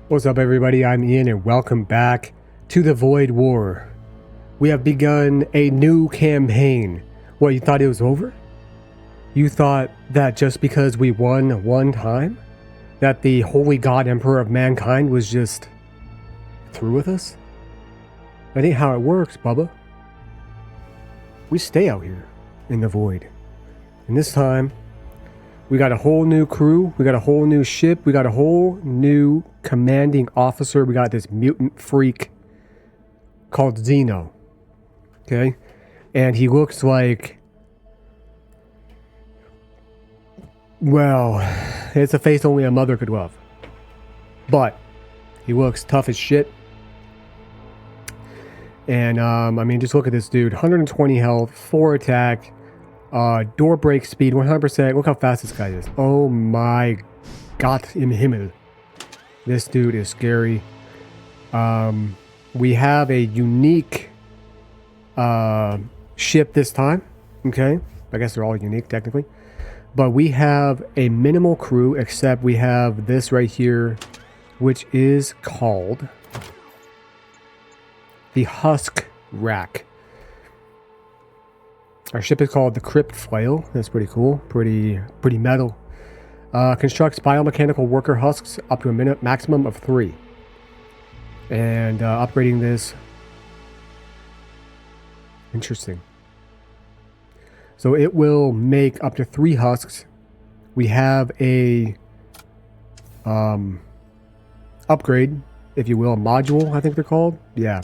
What's up, everybody? I'm Ian, and welcome back to the Void War. We have begun a new campaign. What, you thought it was over? You thought that just because we won one time, that the holy god emperor of mankind was just through with us? That ain't how it works, Bubba. We stay out here in the void. And this time, we got a whole new crew, we got a whole new ship, we got a whole new commanding officer. We got this mutant freak called Zeno. Okay? And he looks like, well, it's a face only a mother could love. But he looks tough as shit. And I mean, just look at this dude. 120 health, 4 attack, door break speed, 100%. Look how fast this guy is. Oh my Gott im Himmel. This dude is scary. We have a unique ship this time. Okay. I guess they're all unique technically. But we have a minimal crew, except we have this right here, which is called the Husk Rack. Our ship is called the Crypt Flail. That's pretty cool. Pretty metal. Constructs biomechanical worker husks up to a maximum of 3. And upgrading this. Interesting. So it will make up to 3 husks. We have a upgrade, if you will, a module, I think they're called. Yeah.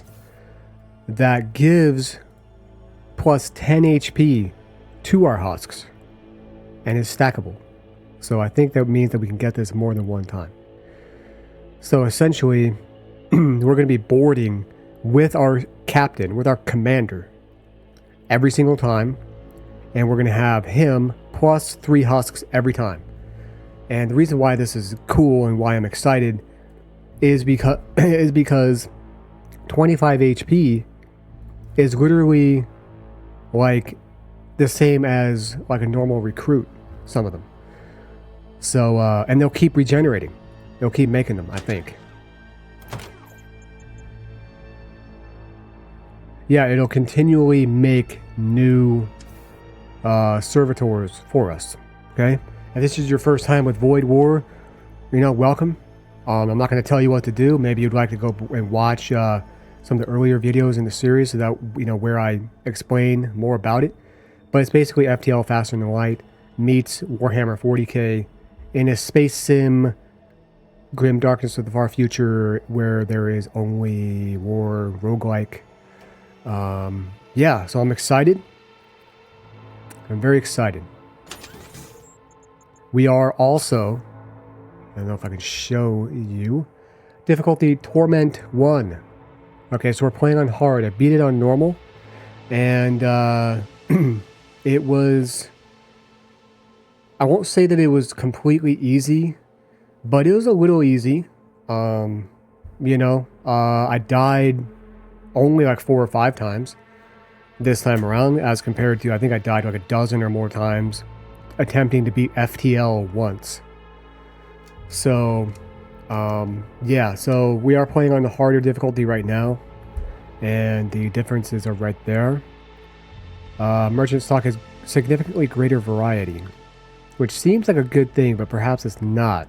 That gives plus 10 HP to our husks. And is stackable. So I think that means that we can get this more than one time. So essentially, we're going to be boarding with our captain, with our commander, every single time. And we're going to have him plus 3 husks every time. And the reason why this is cool and why I'm excited is because 25 HP is literally like the same as like a normal recruit, some of them. So, and they'll keep regenerating. They'll keep making them, I think. Yeah, it'll continually make new servitors for us. Okay? If this is your first time with Void War, you know, welcome. I'm not going to tell you what to do. Maybe you'd like to go and watch some of the earlier videos in the series, so that, you know, where I explain more about it. But it's basically FTL Faster Than Light meets Warhammer 40k in a space sim, grim darkness of the far future, where there is only war, roguelike. Yeah, so I'm excited. I'm very excited. We are also, I don't know if I can show you, difficulty Torment 1. Okay, so we're playing on hard. I beat it on normal, and it was, I won't say that it was completely easy, but it was a little easy. You know, I died only like 4 or 5 times this time around, as compared to, I think I died like a dozen or more times attempting to beat FTL once. So, yeah, so we are playing on the harder difficulty right now, and the differences are right there. Merchant stock has significantly greater variety, which seems like a good thing, but perhaps it's not.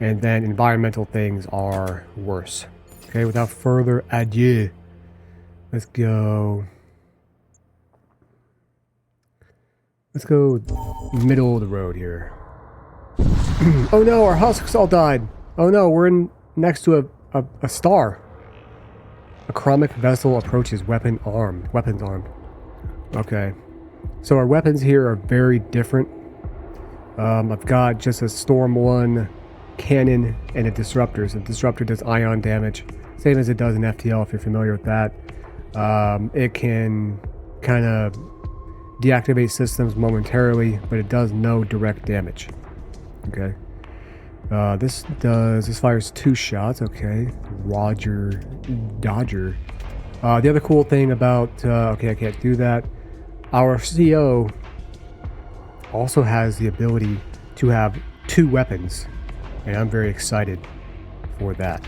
And then environmental things are worse. Okay, without further ado, let's go. Let's go middle of the road here. Oh no, our husks all died. Oh no, we're in next to a star. A chromic vessel approaches weapons armed. Okay. So our weapons here are very different. I've got just a Storm 1 cannon and a disruptor. So the disruptor does ion damage, same as it does in FTL if you're familiar with that. It can kind of deactivate systems momentarily, but it does no direct damage. Okay. This fires 2 shots. Okay. Roger, Dodger. The other cool thing about, okay, I can't do that. Our CO also has the ability to have 2 weapons, and I'm very excited for that.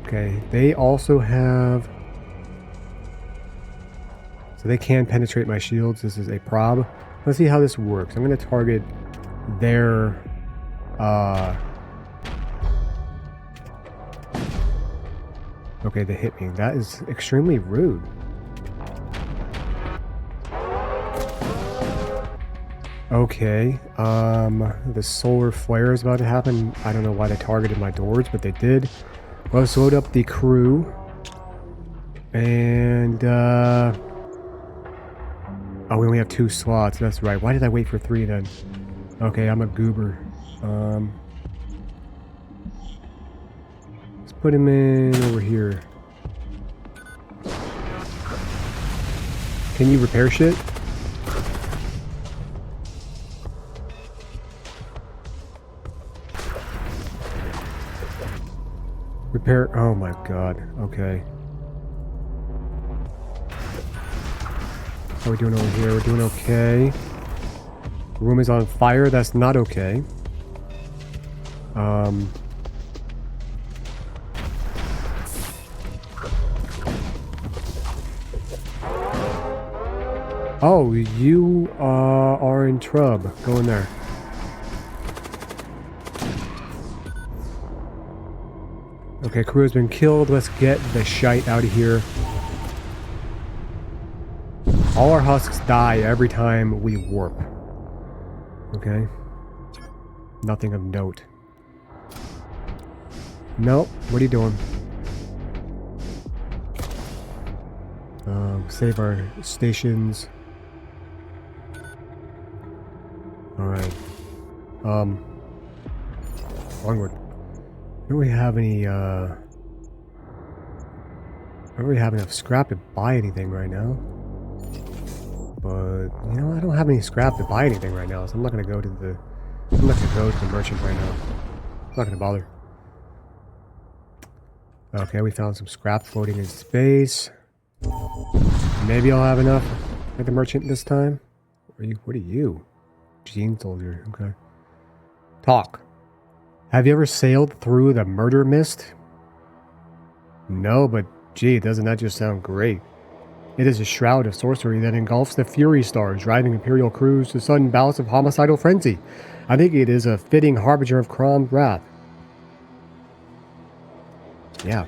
Okay, they also have... So they can penetrate my shields. This is a prob. Let's see how this works. I'm going to target their... Okay, they hit me. That is extremely rude. Okay, the solar flare is about to happen. I don't know why they targeted my doors, but they did. Let's load up the crew. And, oh, we only have 2 slots. That's right. Why did I wait for 3 then? Okay, I'm a goober. Let's put him in over here. Can you repair shit? Repair... Oh my god. Okay. How are we doing over here? We're doing okay. The room is on fire. That's not okay. Oh, you are in trouble. Go in there. Okay, crew has been killed. Let's get the shite out of here. All our husks die every time we warp. Okay. Nothing of note. Nope. What are you doing? Save our stations. Alright. Onward. Don't we have any, don't really have enough scrap to buy anything right now. But, you know, I don't have any scrap to buy anything right now, so I'm not gonna go to the... I'm not gonna go to the merchant right now. I'm not gonna bother. Okay, we found some scrap floating in space. Maybe I'll have enough at the merchant this time. What are you? Gene soldier, okay. Talk. Have you ever sailed through the murder mist? No, but gee, doesn't that just sound great? It is a shroud of sorcery that engulfs the Fury Stars, driving Imperial crews to sudden bouts of homicidal frenzy. I think it is a fitting harbinger of Crom's wrath. Yeah.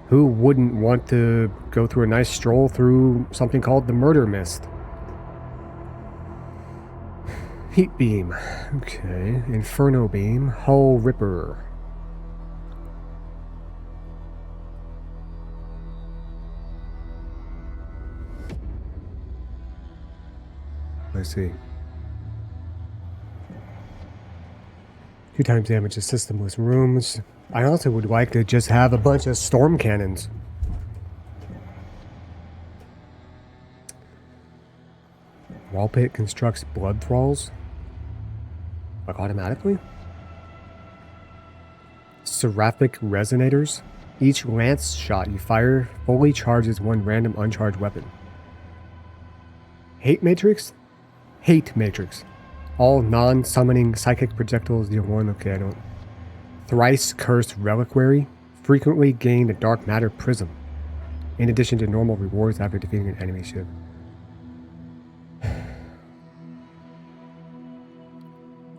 Who wouldn't want to go through a nice stroll through something called the Murder Mist? Heat Beam. Okay. Inferno Beam. Hull Ripper. Let's see. 2 times damage to systemless rooms. I also would like to just have a bunch of storm cannons. Wall pit constructs blood thralls. Like automatically? Seraphic resonators. Each lance shot you fire fully charges 1 random uncharged weapon. Hate Matrix? Hate Matrix. All non-summoning psychic projectiles deal 1. Okay, I don't... Thrice Cursed Reliquary. Frequently gain a dark matter prism. In addition to normal rewards after defeating an enemy ship.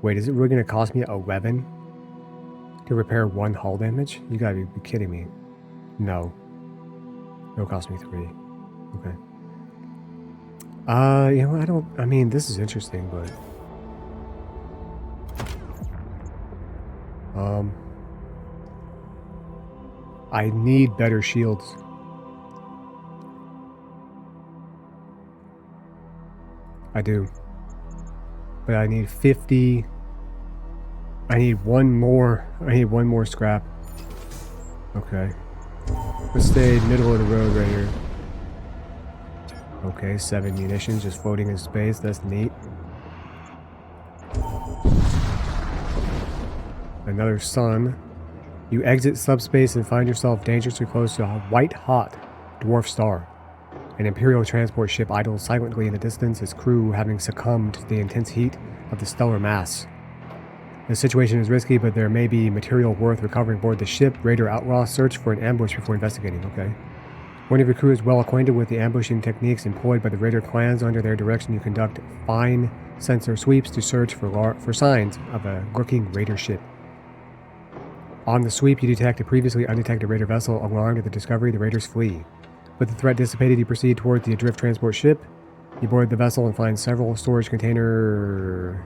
Wait, is it really going to cost me 11 to repair 1 hull damage? You gotta be kidding me. No. It'll cost me 3. Okay. You know, I mean, this is interesting, but... I need better shields. I do. But I need 50. I need one more scrap. Okay. Let's stay middle of the road right here. Okay, 7 munitions just floating in space. That's neat. Another sun. You exit subspace and find yourself dangerously close to a white-hot dwarf star. An Imperial transport ship idles silently in the distance, its crew, having succumbed to the intense heat, of the stellar mass. The situation is risky, but there may be material worth recovering aboard the ship. Raider outlaws search for an ambush before investigating. Okay. One of your crew is well acquainted with the ambushing techniques employed by the Raider clans. Under their direction, you conduct fine sensor sweeps to search for signs of a lurking Raider ship. On the sweep, you detect a previously undetected Raider vessel. Alarmed at the discovery, the Raiders flee. With the threat dissipated, you proceed towards the adrift transport ship. You board the vessel and find several storage container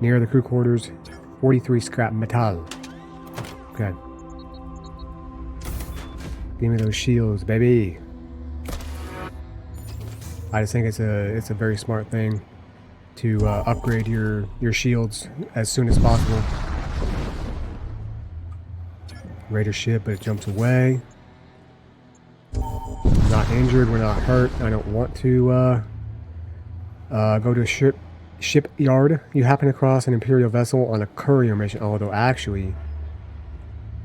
near the crew quarters. 43 scrap metal. Okay. Give me those shields, baby. I just think it's a very smart thing to upgrade your shields as soon as possible. Raider ship, but it jumps away. We're not injured, we're not hurt. I don't want to go to shipyard. You happen across an Imperial vessel on a courier mission, although actually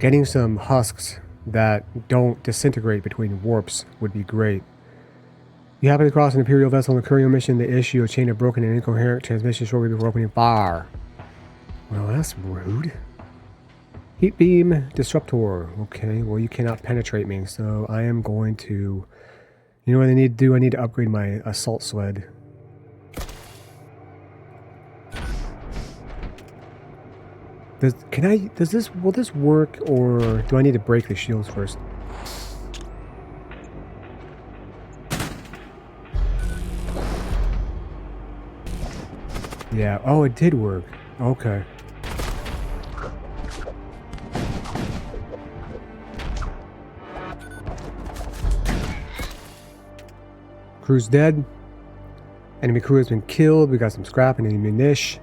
getting some husks that don't disintegrate between warps would be great. You happen across an Imperial vessel on a courier mission. They issue a chain of broken and incoherent transmissions shortly before opening fire. Well, that's rude. Heat beam disruptor. Okay, well you cannot penetrate me, so I am going to... You know what I need to do? I need to upgrade my assault sled. Will this work, or do I need to break the shields first? Yeah, oh, it did work. Okay. Crew's dead. Enemy crew has been killed. We got some scrap and ammunition.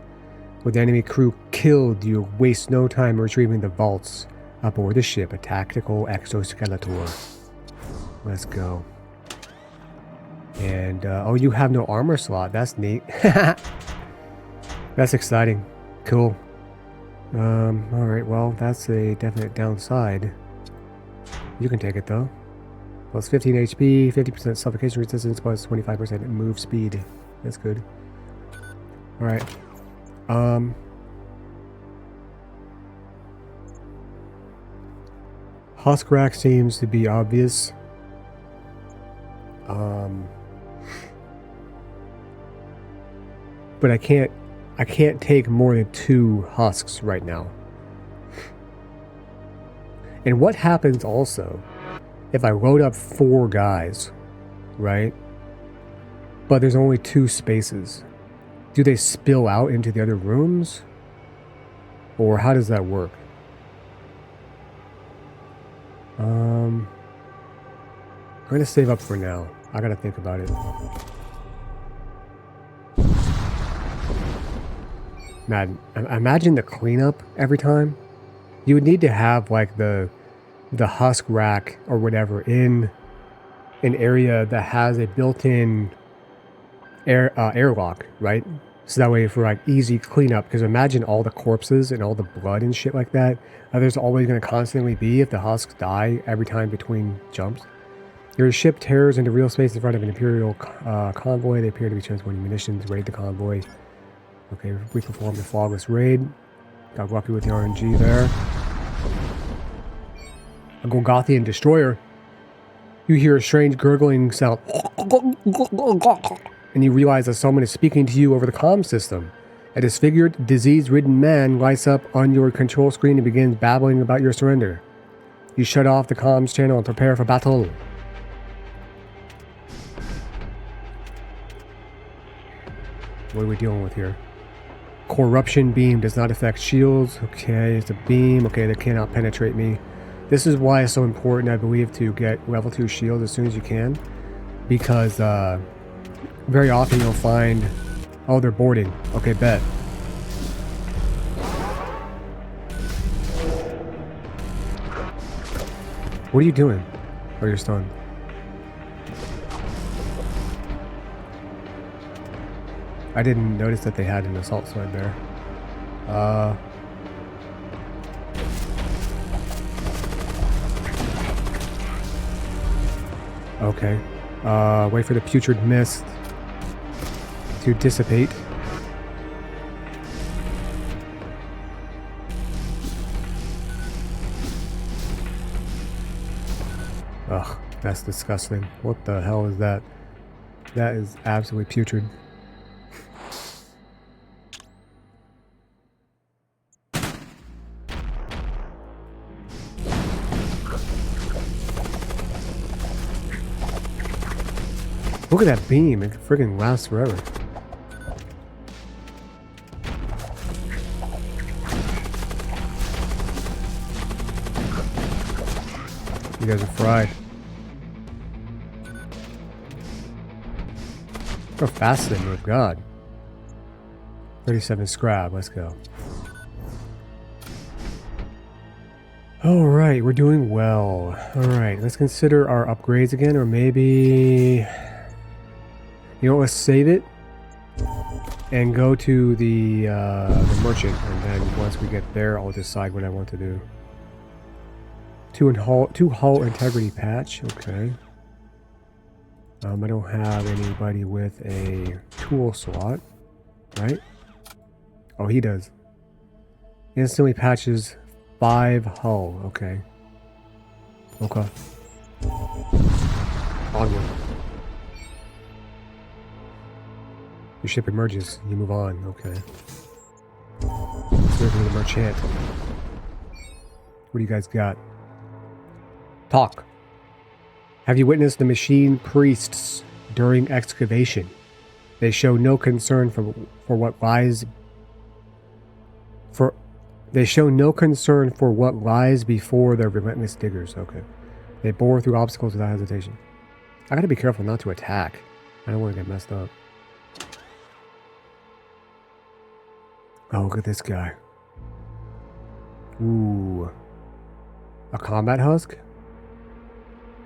With the enemy crew killed, you waste no time retrieving the vaults aboard the ship. A tactical exoskeletor. Let's go. And, oh, you have no armor slot. That's neat. That's exciting. Cool. Alright, well, that's a definite downside. You can take it, though. Plus 15 HP, 50% suffocation resistance, plus 25% move speed. That's good. Alright. Husk rack seems to be obvious. But I can't take more than 2 husks right now. And what happens also if I load up 4 guys, right? But there's only 2 spaces. Do they spill out into the other rooms? Or how does that work? I'm gonna save up for now. I gotta think about it. Man, imagine the cleanup every time. You would need to have like the husk rack or whatever in an area that has a built-in airlock, right? So that way for like easy cleanup, because imagine all the corpses and all the blood and shit like that. There's always going to constantly be if the husks die every time between jumps. Your ship tears into real space in front of an Imperial convoy. They appear to be transporting munitions. Raid the convoy. Okay, we performed a flawless raid. Got lucky with the RNG there. A Golgothian destroyer. You hear a strange gurgling sound. And you realize that someone is speaking to you over the comm system. A disfigured, disease-ridden man lights up on your control screen and begins babbling about your surrender. You shut off the comms channel and prepare for battle. What are we dealing with here? Corruption beam does not affect shields. Okay, it's a beam. Okay, they cannot penetrate me. This is why it's so important, I believe, to get level 2 shields as soon as you can. Because, very often you'll find... Oh, they're boarding. Okay, bet. What are you doing? Oh, you're stunned. I didn't notice that they had an assault sled there. Okay. Wait for the putrid mist to dissipate. Ugh, that's disgusting. What the hell is that? That is absolutely putrid. Look at that beam, it friggin' lasts forever. You guys are fried. How fast they move, God. 37 scrap, let's go. Alright, we're doing well. Alright, let's consider our upgrades again, or maybe... You know, let's save it and go to the merchant, and then once we get there, I'll decide what I want to do. Two hull integrity patch, okay. I don't have anybody with a tool slot, right? Oh, he does. Instantly patches 5 hull, okay. Okay. Onward. Your ship emerges, you move on, okay. Serving the merchant. What do you guys got? Talk. Have you witnessed the machine priests during excavation? They show no concern for what lies before their relentless diggers. Okay. They bore through obstacles without hesitation. I gotta be careful not to attack. I don't want to get messed up. Oh, look at this guy. Ooh. A combat husk?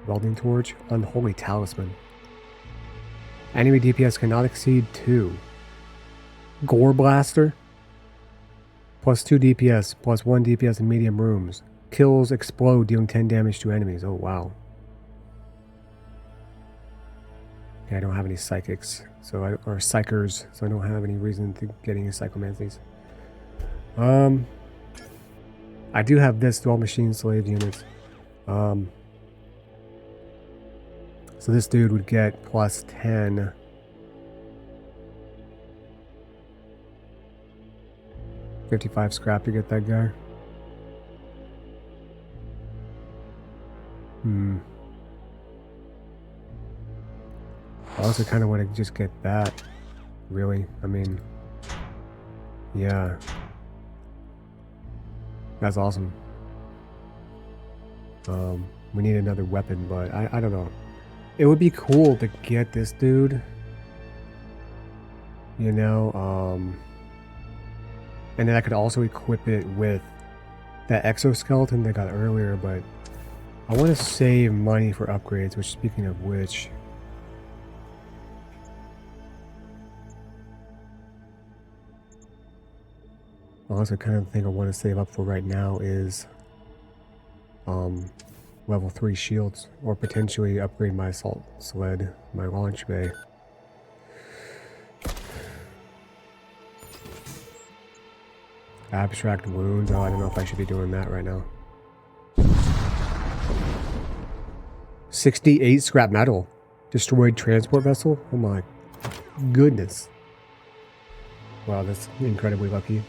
Welding torch? Unholy talisman. Enemy DPS cannot exceed 2. Gore blaster? Plus 2 DPS, plus 1 DPS in medium rooms. Kills explode, dealing 10 damage to enemies. Oh, wow. Yeah, I don't have any psychics, or psychers, so I don't have any reason to get any psychomancies. I do have this dual machine slave units. So this dude would get plus 10. $55 scrap to get that guy. I also kind of want to just get that. Really? I mean, yeah. That's awesome. We need another weapon, but I don't know. It would be cool to get this dude. You know, and then I could also equip it with that exoskeleton that I got earlier, but I want to save money for upgrades, which, speaking of which... Also, kind of thing I want to save up for right now is level 3 shields, or potentially upgrade my assault sled, my launch bay. Abstract wounds. Oh, I don't know if I should be doing that right now. 68 scrap metal. Destroyed transport vessel. Oh my goodness. Wow, that's incredibly lucky.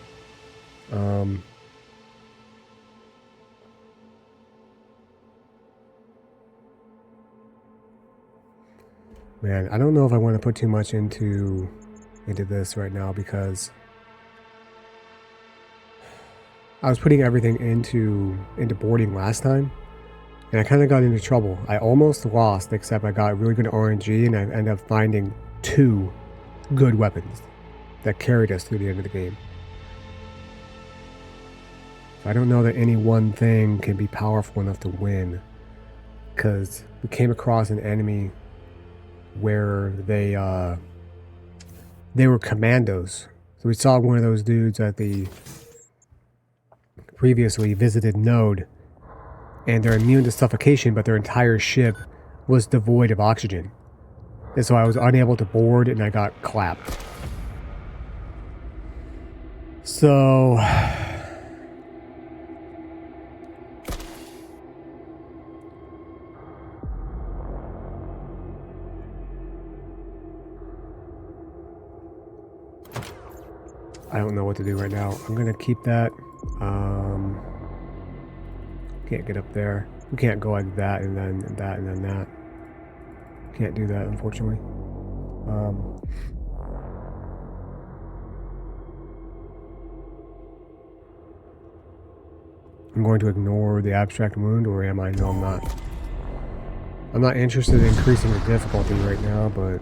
Man, I don't know if I want to put too much into this right now, because I was putting everything into boarding last time, and I kind of got into trouble. I almost lost, except I got really good RNG, and I ended up finding 2 good weapons that carried us through the end of the game. I don't know that any one thing can be powerful enough to win, because we came across an enemy where they were commandos. So we saw one of those dudes at the previously visited node, and they're immune to suffocation, but their entire ship was devoid of oxygen. And so I was unable to board and I got clapped. So I don't know what to do right now. I'm gonna keep that. Can't get up there. We can't go like that and then that and then that. Can't do that, unfortunately. I'm going to ignore the abstract wound, or am I? No, I'm not. I'm not interested in increasing the difficulty right now, but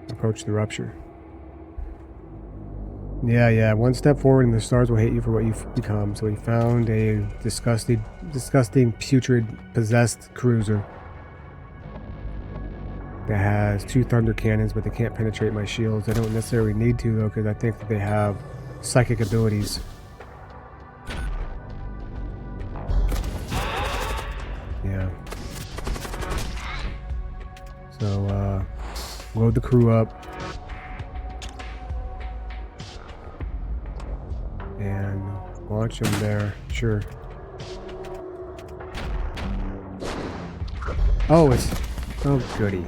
approach the rupture. Yeah. One step forward and the stars will hate you for what you've become. So he found a disgusting, putrid, possessed cruiser that has 2 thunder cannons, but they can't penetrate my shields. They don't necessarily need to, though, because I think that they have psychic abilities. Yeah. So, load the crew up. And launch them there. Sure. Oh, it's... Oh, goody.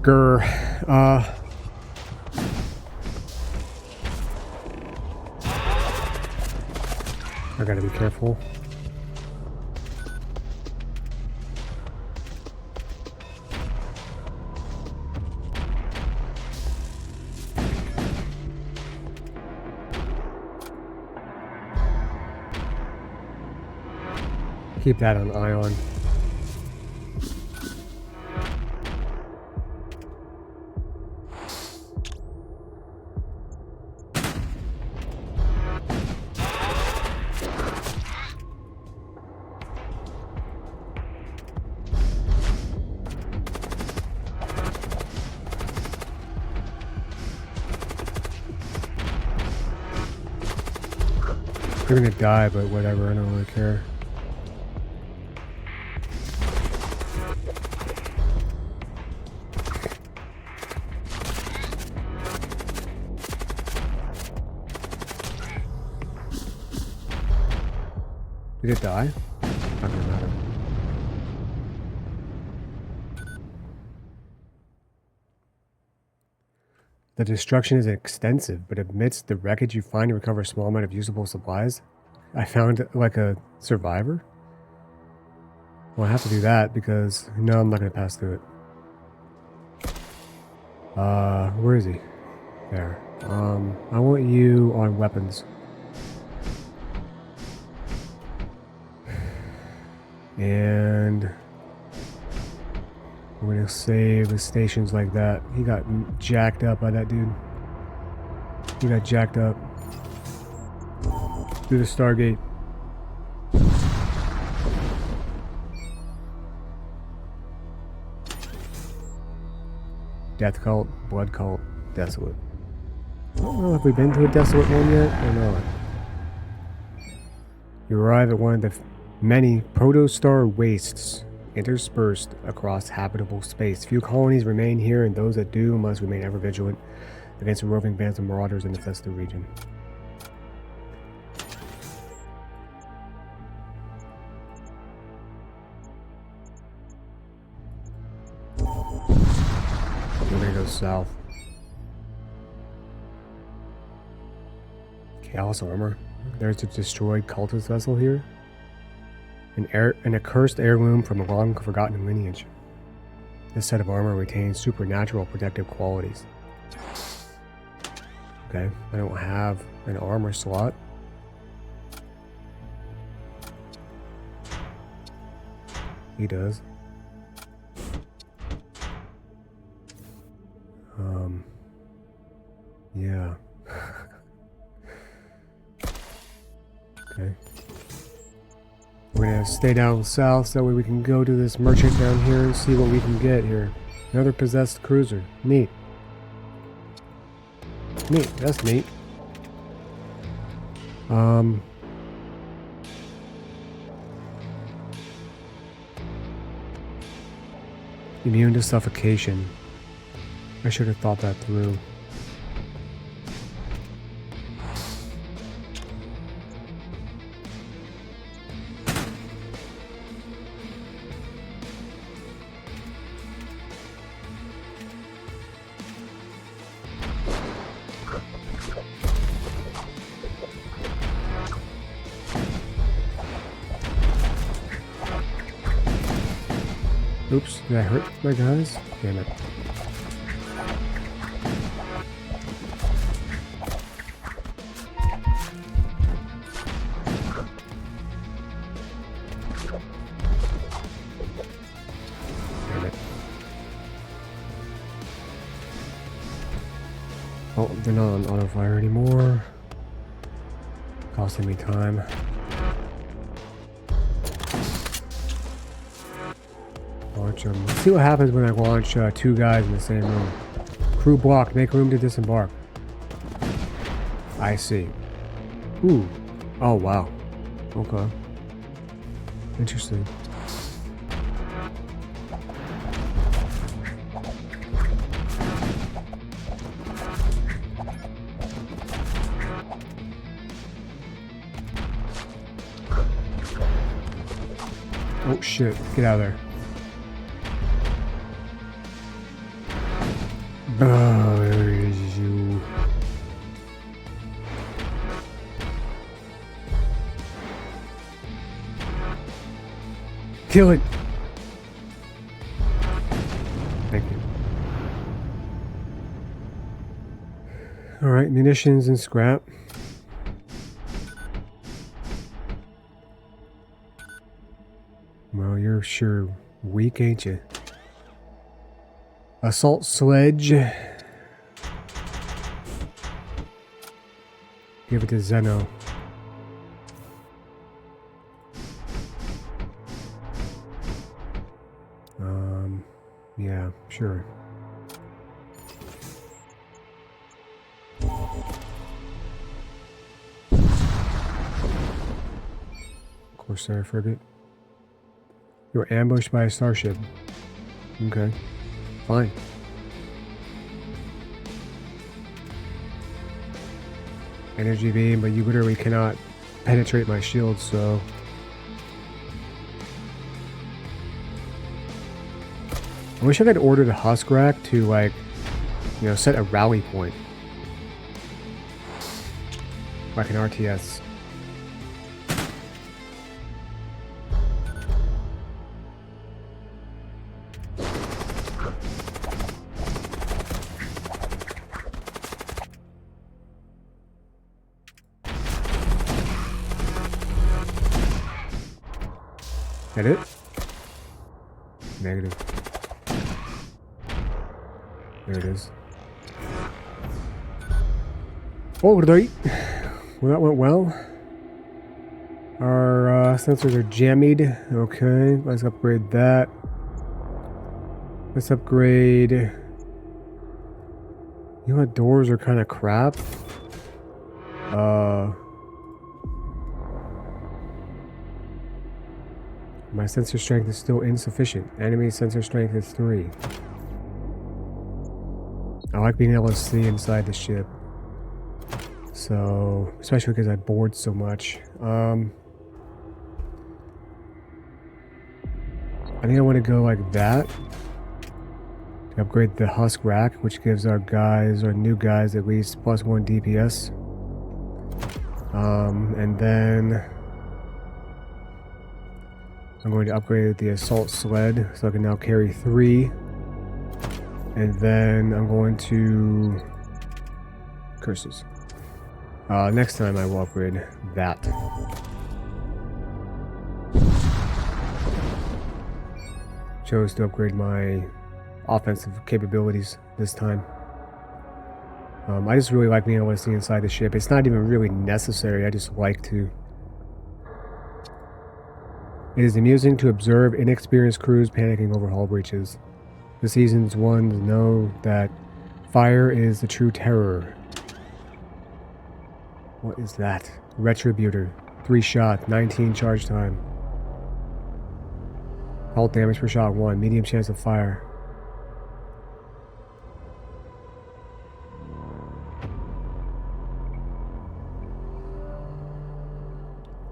Grr. I gotta be careful. Keep that on ion. They're gonna die, but whatever, I don't really care. Did it die? Not gonna matter. The destruction is extensive, but amidst the wreckage you find and recover a small amount of usable supplies. I found like a survivor. Well, I have to do that because no, I'm not gonna pass through it. Where is he? There. I want you on weapons. And we're gonna save the stations like that. He got jacked up by that dude. He got jacked up. Through the Stargate. Death cult, blood cult, desolate. I don't know if we've been to a desolate one yet or not. You arrive at one of the many protostar wastes interspersed across habitable space. Few colonies remain here, and those that do must remain ever vigilant against the roving bands of marauders in the infest the region. We're gonna go south. Chaos armor. There's a destroyed cultist vessel here. An accursed heirloom from a long forgotten lineage. This set of armor retains supernatural protective qualities. Okay, I don't have an armor slot. He does. Yeah. Okay. stay down south so that way we can go to this merchant down here and see what we can get here. Another possessed cruiser. Neat. Neat. That's neat. Immune to suffocation. I should have thought that through. Oops, did I hurt my guys? Damn it. Damn it. Oh, they're not on auto fire anymore. Costing me time. Launch them. Let's see what happens when I launch 2 guys in the same room. Crew block. Make room to disembark. I see. Ooh. Oh, wow. Okay. Interesting. Oh, shit. Get out of there. You. Kill it. Thank you. All right, munitions and scrap. Well, you're sure weak, ain't you? Assault sledge. Give it to Zeno. Yeah, sure. Corsair frigate. You were ambushed by a starship. Okay. Fine. Energy beam, but you literally cannot penetrate my shield, so... I wish I could order the Husk Rack to, like, you know, set a rally point. Like an RTS. That it? Negative. There it is. Oh, right. Well, that went well. Our sensors are jammied. Okay, let's upgrade that. Let's upgrade... You know what? Doors are kind of crap. My sensor strength is still insufficient. Enemy sensor strength is 3. I like being able to see inside the ship. So, especially because I board so much. I think I want to go like that. Upgrade the Husk Rack, which gives our guys, our new guys, at least +1 DPS. And then I'm going to upgrade the Assault Sled, so I can now carry 3. And then I'm going to... Curses. Next time I will upgrade that. Chose to upgrade my offensive capabilities this time. I just really like being able to see inside the ship. It's not even really necessary, I just like to. It is amusing to observe inexperienced crews panicking over hull breaches. The season's ones know that fire is the true terror. What is that? Retributor. 3 shot, 19 charge time. Hull damage per shot 1, medium chance of fire.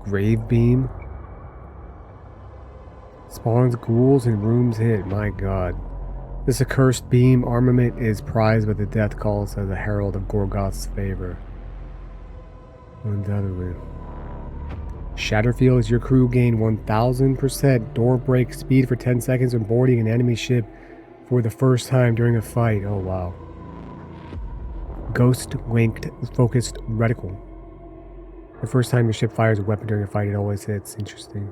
Grave beam. Spawns ghouls and rooms hit. My god. This accursed beam armament is prized by the Death Cults as a herald of Gorgoth's favor. Undoubtedly. Shatterfield, your crew gain 1000% door break speed for 10 seconds when boarding an enemy ship for the first time during a fight. Oh wow. Ghost linked focused reticle. The first time your ship fires a weapon during a fight, it always hits. Interesting.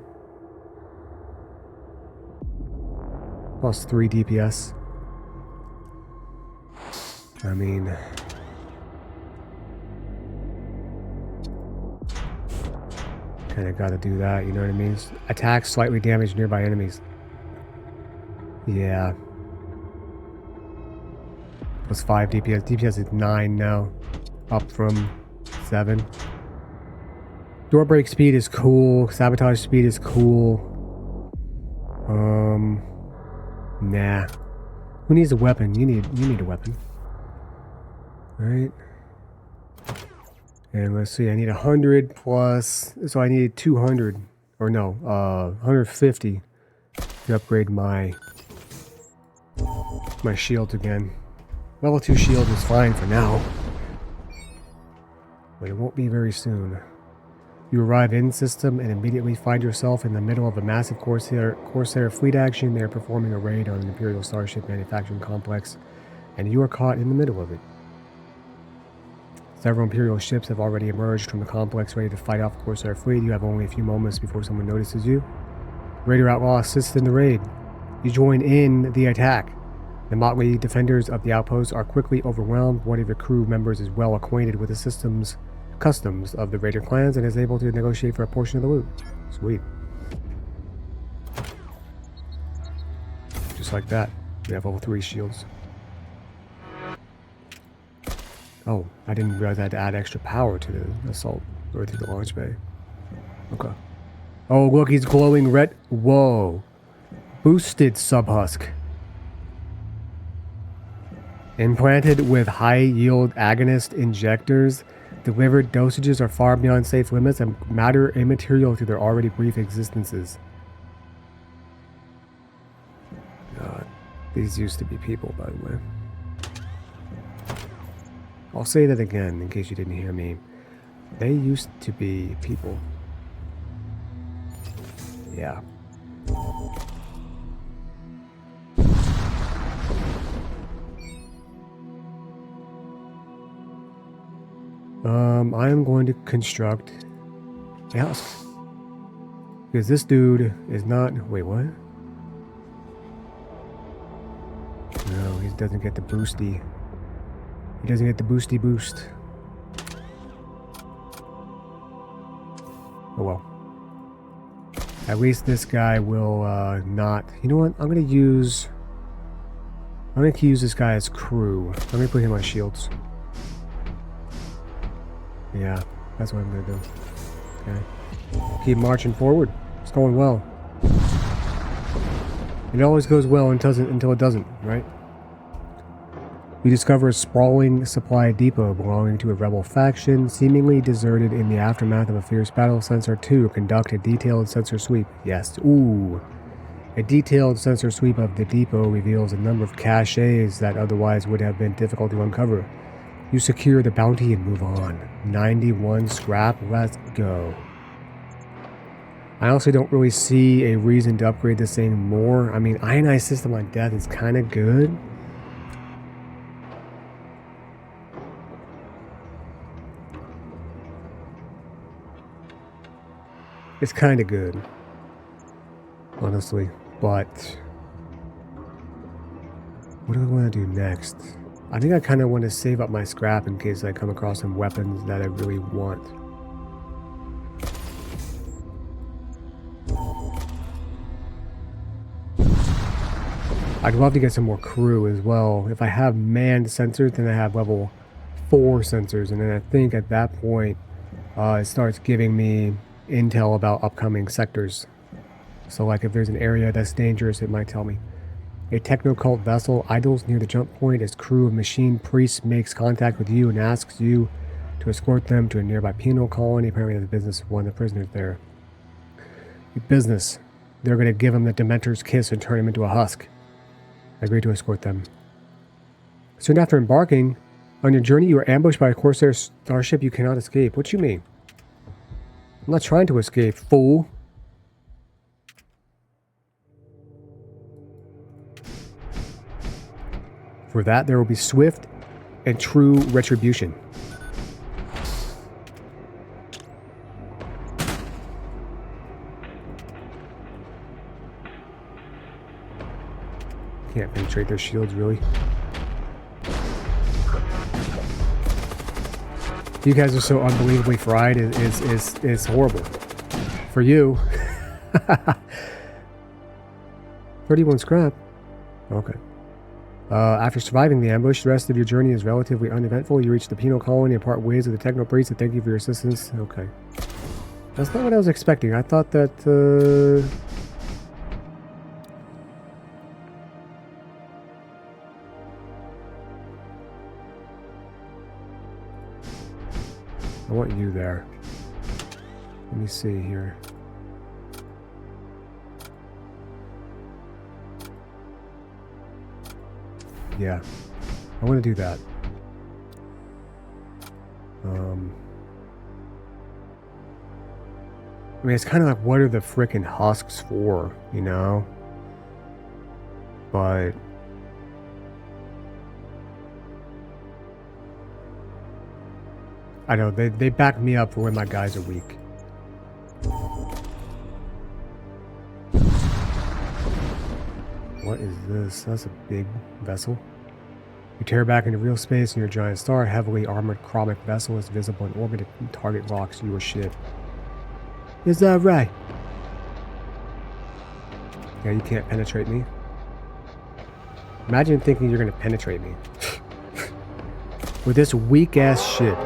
Plus 3 DPS. I mean... kinda gotta do that, you know what I mean? Attack slightly damage nearby enemies. Yeah. Plus 5 DPS. DPS is 9 now. Up from 7. Door break speed is cool. Sabotage speed is cool. Nah. Who needs a weapon? You need a weapon. Alright. And let's see, I need 100 plus, so I need 200, or no, 150 to upgrade my shields again. Level 2 shield is fine for now, but it won't be very soon. You arrive in system and immediately find yourself in the middle of a massive Corsair fleet action. They are performing a raid on an Imperial Starship manufacturing complex, and you are caught in the middle of it. Several Imperial ships have already emerged from the complex ready to fight off the Corsair fleet. You have only a few moments before someone notices you. Raider Outlaw assists in the raid. You join in the attack. The motley defenders of the outpost are quickly overwhelmed. One of your crew members is well acquainted with the customs of the Raider clans and is able to negotiate for a portion of the loot. Sweet. Just like that. We have level 3 shields. Oh, I didn't realize I had to add extra power to the assault, or to the launch bay. Okay. Oh, look, he's glowing red. Whoa. Boosted subhusk. Implanted with high-yield agonist injectors, delivered dosages are far beyond safe limits and matter immaterial to their already brief existences. God, these used to be people, by the way. I'll say that again in case you didn't hear me. They used to be people. Yeah. I am going to construct a house. Because this dude is not... Wait, what? No, he doesn't get the boosty. He doesn't get the boosty boost. Oh well. At least this guy will not... You know what? I'm going to use this guy as crew. I'm going to put him on shields. Yeah, that's what I'm going to do. Okay. Keep marching forward. It's going well. It always goes well until it doesn't, right? We discover a sprawling supply depot belonging to a rebel faction, seemingly deserted in the aftermath of a fierce battle. Sensor 2, conduct a detailed sensor sweep. Yes. Ooh. A detailed sensor sweep of the depot reveals a number of caches that otherwise would have been difficult to uncover. You secure the bounty and move on. 91 scrap. Let's go. I honestly don't really see a reason to upgrade this thing more. I mean, ionized system on death is kind of good. It's kind of good, honestly, but what do I want to do next? I think I kind of want to save up my scrap in case I come across some weapons that I really want. I'd love to get some more crew as well. If I have manned sensors, then I have level 4 sensors, and then I think at that point it starts giving me intel about upcoming sectors. So like if there's an area that's dangerous, it might tell me. A techno-cult vessel idles near the jump point as crew of machine priests makes contact with you and asks you to escort them to a nearby penal colony. Apparently the business of one of the prisoners there. Business. They're going to give him the Dementor's kiss and turn him into a husk. I agree to escort them. Soon after embarking on your journey, you are ambushed by a Corsair starship you cannot escape. What do you mean? I'm not trying to escape, fool. For that, there will be swift and true retribution. Can't penetrate their shields, really. You guys are so unbelievably fried. It's horrible. For you. 31 scrap. Okay. After surviving the ambush, the rest of your journey is relatively uneventful. You reach the penal colony and part ways with the techno priest to thank you for your assistance. Okay. That's not what I was expecting. I thought that, I want you there. Let me see here. Yeah, I want to do that. I mean, it's kind of like, what are the frickin' husks for, you know? But I know, they back me up for when my guys are weak. What is this? That's a big vessel. You tear back into real space and your giant star, heavily armored chromic vessel is visible in orbit and target locks your ship. Is that right? Yeah, you can't penetrate me. Imagine thinking you're gonna penetrate me. With this weak ass shit.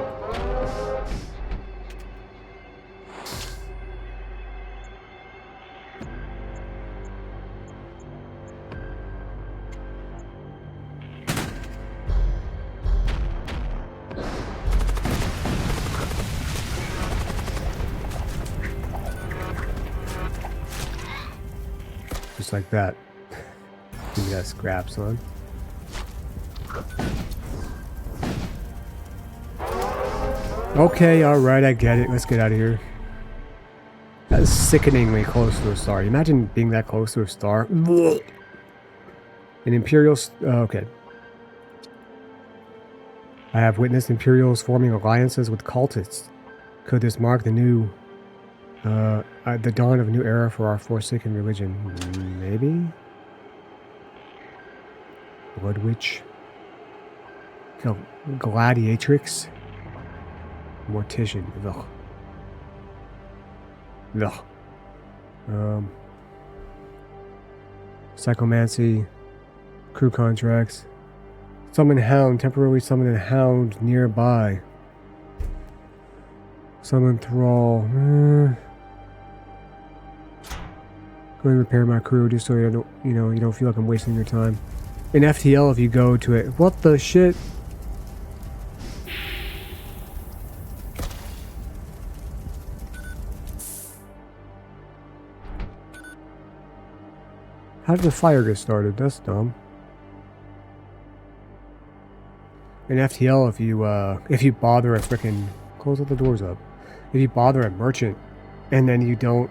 Just like that. Give me that scrap, son. Okay, alright, I get it. Let's get out of here. That is sickeningly close to a star. Imagine being that close to a star. An Imperial... okay. I have witnessed Imperials forming alliances with cultists. Could this mark the new... the dawn of a new era for our forsaken religion? Maybe? Blood Witch? Gladiatrix? Mortician. Ugh. Ugh. Psychomancy. Crew contracts. Summon Hound. Temporarily summon a Hound nearby. Summon Thrall. Go and repair my crew just so you don't, you don't feel like I'm wasting your time. In FTL, if you go to it, what the shit? How did the fire get started? That's dumb. In FTL, if you bother a frickin' close all the doors up. If you bother a merchant and then you don't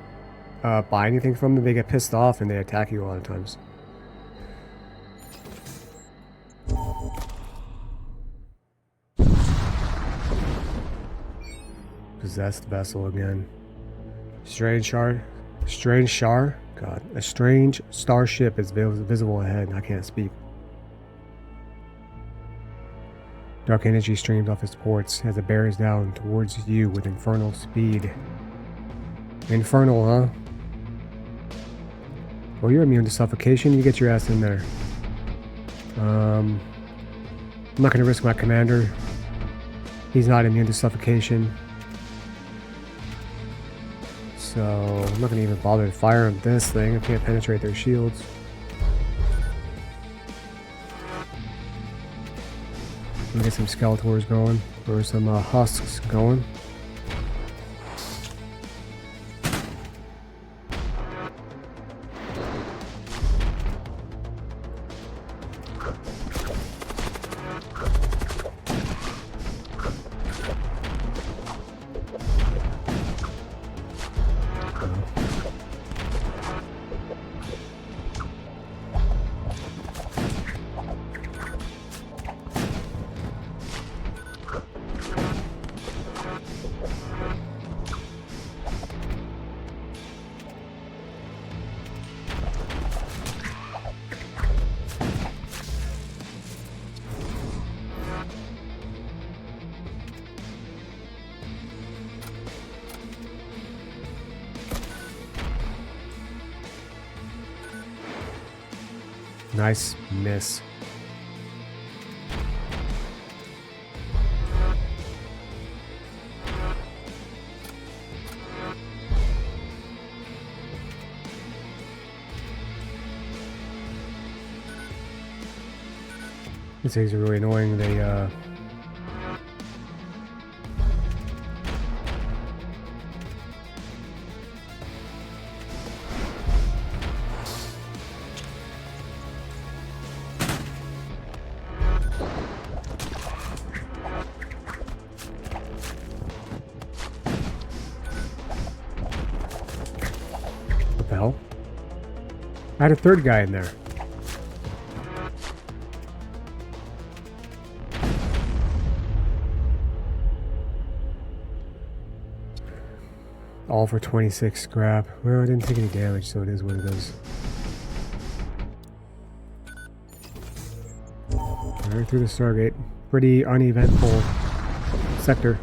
buy anything from them, they get pissed off and they attack you a lot of times. Possessed vessel again. Strange Shar? God. A strange starship is visible ahead. I can't speak. Dark energy streams off its ports as it bears down towards you with infernal speed. Infernal, huh? Well, you're immune to suffocation. You get your ass in there. I'm not going to risk my commander. He's not immune to suffocation. So I'm not going to even bother to fire on this thing. I can't penetrate their shields. Let me get some Skeletors going, or some husks going. Nice miss. These things are really annoying. They what the hell? I had a third guy in there. All for 26 scrap. Well, I didn't take any damage, so it is what it is. Right through the Stargate. Pretty uneventful sector.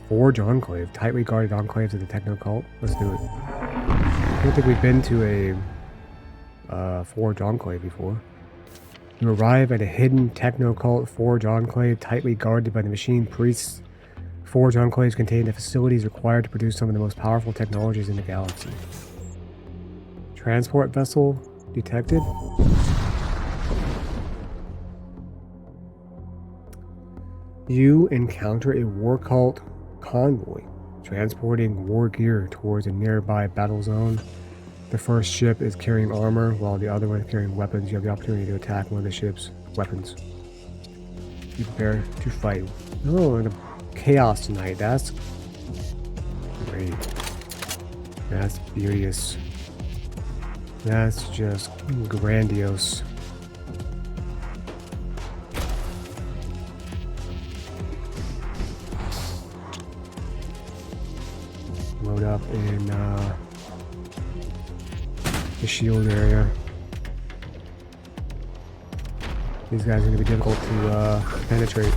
Forge Enclave. Tightly guarded enclaves of the Techno Cult. Let's do it. I don't think we've been to a Forge Enclave before. You arrive at a hidden Techno-Cult Forge Enclave tightly guarded by the Machine Priests. Forge Enclaves contain the facilities required to produce some of the most powerful technologies in the galaxy. Transport vessel detected. You encounter a war cult convoy transporting war gear towards a nearby battle zone. The first ship is carrying armor, while the other one is carrying weapons. You have the opportunity to attack one of the ship's weapons. You prepare to fight. Oh, and a chaos tonight. That's great. That's beauteous. That's just grandiose. Load up in the shield area. These guys are going to be difficult to penetrate.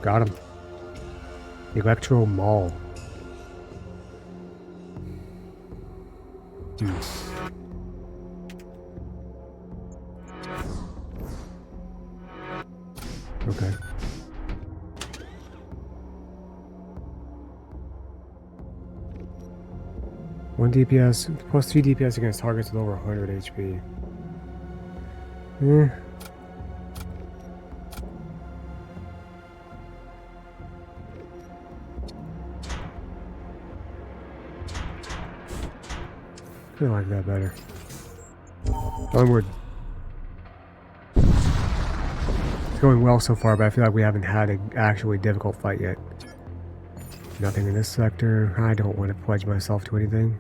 Got him. Electro Mall. Dude. Okay. One DPS plus 2 DPS against targets with over 100 HP. Eh. I like that better. Onward. It's going well so far, but I feel like we haven't had an actually difficult fight yet. Nothing in this sector. I don't want to pledge myself to anything.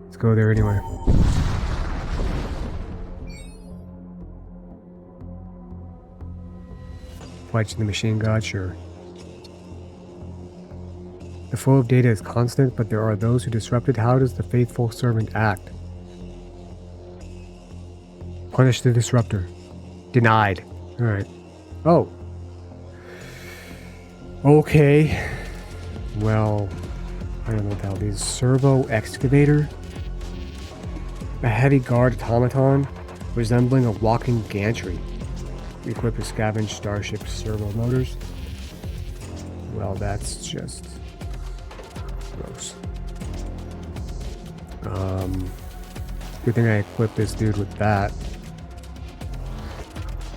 Let's go there anyway. Pledge to the machine god, sure. The flow of data is constant, but there are those who disrupt it. How does the faithful servant act? Punish the disruptor. Denied. Alright. Oh. Okay. Well, I don't know what the hell these. Servo excavator? A heavy guard automaton resembling a walking gantry. Equipped with scavenged starship servo motors. Well, that's just gross. Good thing I equipped this dude with that.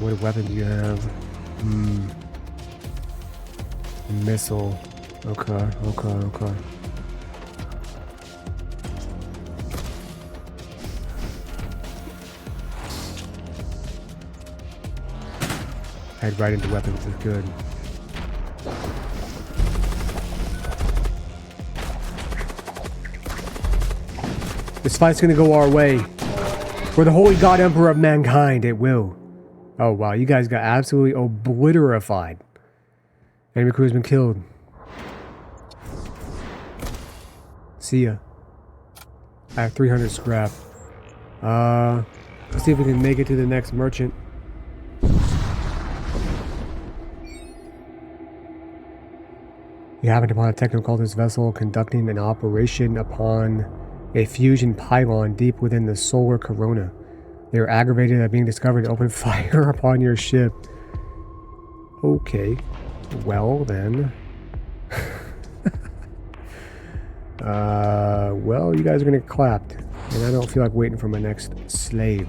What weapon do you have? Missile. Okay. Head right into weapons is good. This fight's gonna go our way. For the Holy God Emperor of mankind, it will. Oh wow, you guys got absolutely obliterated. Enemy crew has been killed. See ya. I have 300 scrap. Let's see if we can make it to the next merchant. You happened upon a techno-cultist vessel conducting an operation upon a fusion pylon deep within the solar corona. They were aggravated at being discovered and opened fire upon your ship. Okay. Well, then. Well, you guys are gonna get clapped. And I don't feel like waiting for my next slave.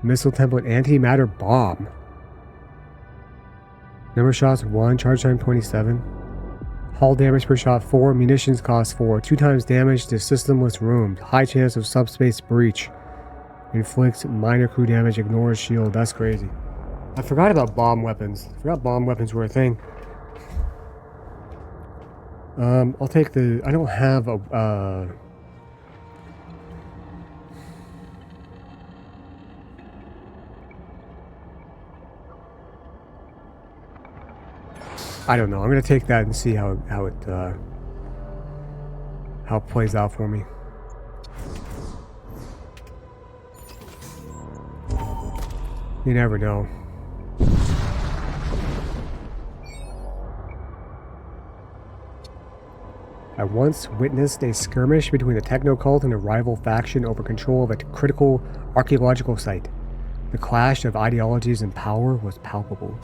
Missile template antimatter bomb. Number of shots 1, charge time 27. Hull damage per shot 4, munitions cost 4. 2 times damage to systemless room. High chance of subspace breach. Inflicts minor crew damage, ignores shield. That's crazy. I forgot about bomb weapons. I forgot bomb weapons were a thing. I'll take the... I don't have a... I don't know. I'm gonna take that and see how it plays out for me. You never know. I once witnessed a skirmish between the techno-cult and a rival faction over control of a critical archaeological site. The clash of ideologies and power was palpable.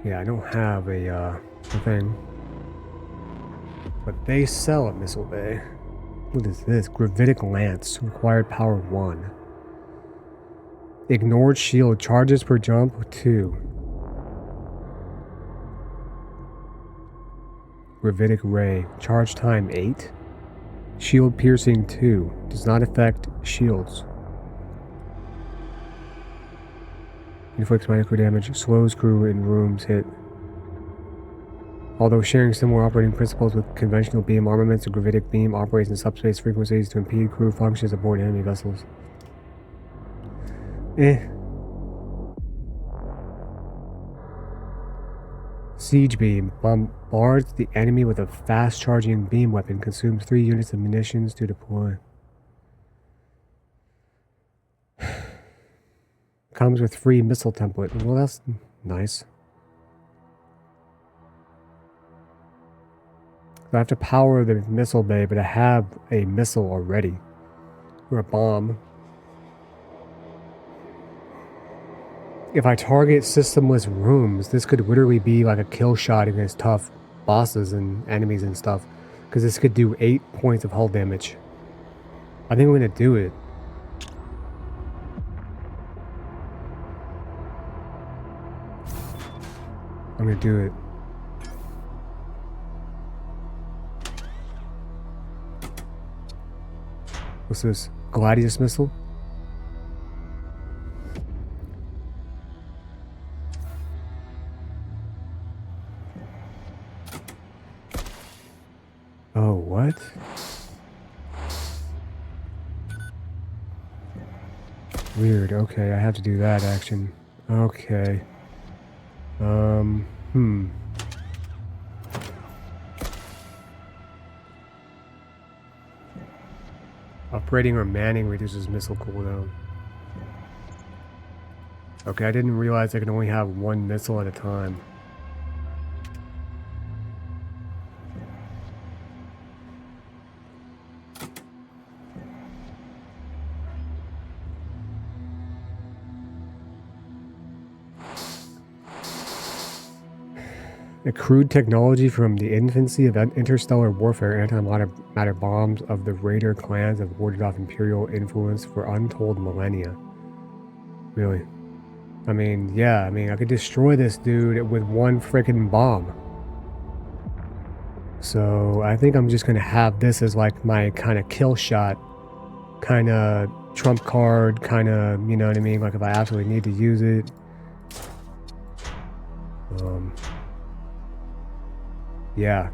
Yeah, I don't have a thing. But they sell at Missile Bay. What is this? Gravitic Lance. Required power 1. Ignored shield. Charges per jump 2. Gravitic Ray. Charge time 8. Shield piercing 2. Does not affect shields. Inflicts micro damage, slows crew in rooms hit. Although sharing similar operating principles with conventional beam armaments, the gravitic beam operates in subspace frequencies to impede crew functions aboard enemy vessels. Siege beam bombards the enemy with a fast charging beam weapon, consumes 3 units of munitions to deploy. Comes with free missile template. Well, that's nice. I have to power the missile bay, but I have a missile already. Or a bomb. If I target systemless rooms, this could literally be like a kill shot against tough bosses and enemies and stuff. Because this could do 8 points of hull damage. I think I'm going to do it. I'm gonna do it. What's this? Gladius missile? Oh, what? Weird. Okay, I have to do that action. Okay. Upgrading or manning reduces missile cooldown. Okay, I didn't realize I could only have one missile at a time. Accrued technology from the infancy of interstellar warfare, antimatter bombs of the Raider clans have warded off Imperial influence for untold millennia. Really? I mean, yeah, I could destroy this dude with one freaking bomb. So I think I'm just gonna have this as like my kind of kill shot, kind of trump card, kind of, you know what I mean? Like if I absolutely need to use it. Yeah.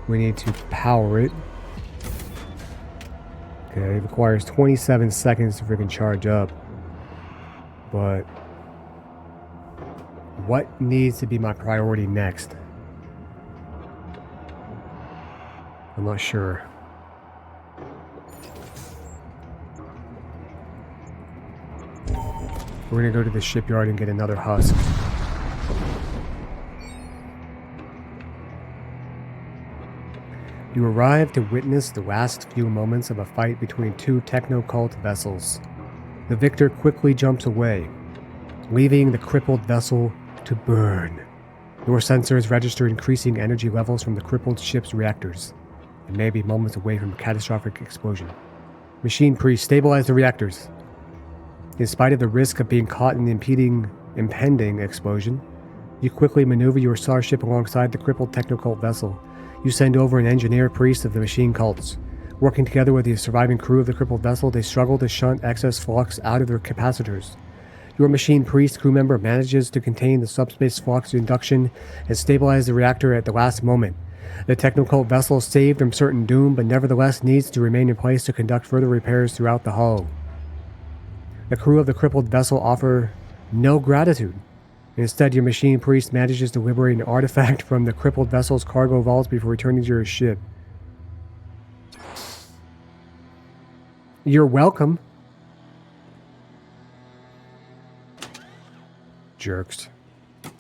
We need to power it. Okay, it requires 27 seconds to freaking charge up. But what needs to be my priority next? I'm not sure. We're gonna go to the shipyard and get another husk. You arrive to witness the last few moments of a fight between two techno-cult vessels. The victor quickly jumps away, leaving the crippled vessel to burn. Your sensors register increasing energy levels from the crippled ship's reactors. It may be moments away from a catastrophic explosion. Machine Priest, stabilize the reactors. In spite of the risk of being caught in the impending explosion, you quickly maneuver your starship alongside the crippled techno-cult vessel. You send over an engineer priest of the machine cults. Working together with the surviving crew of the crippled vessel, they struggle to shunt excess flux out of their capacitors. Your machine priest crew member manages to contain the subspace flux induction and stabilize the reactor at the last moment. The techno-cult vessel is saved from certain doom, but nevertheless needs to remain in place to conduct further repairs throughout the hull. The crew of the crippled vessel offer no gratitude. Instead, your machine priest manages to liberate an artifact from the crippled vessel's cargo vaults before returning to your ship. You're welcome. Jerks. Of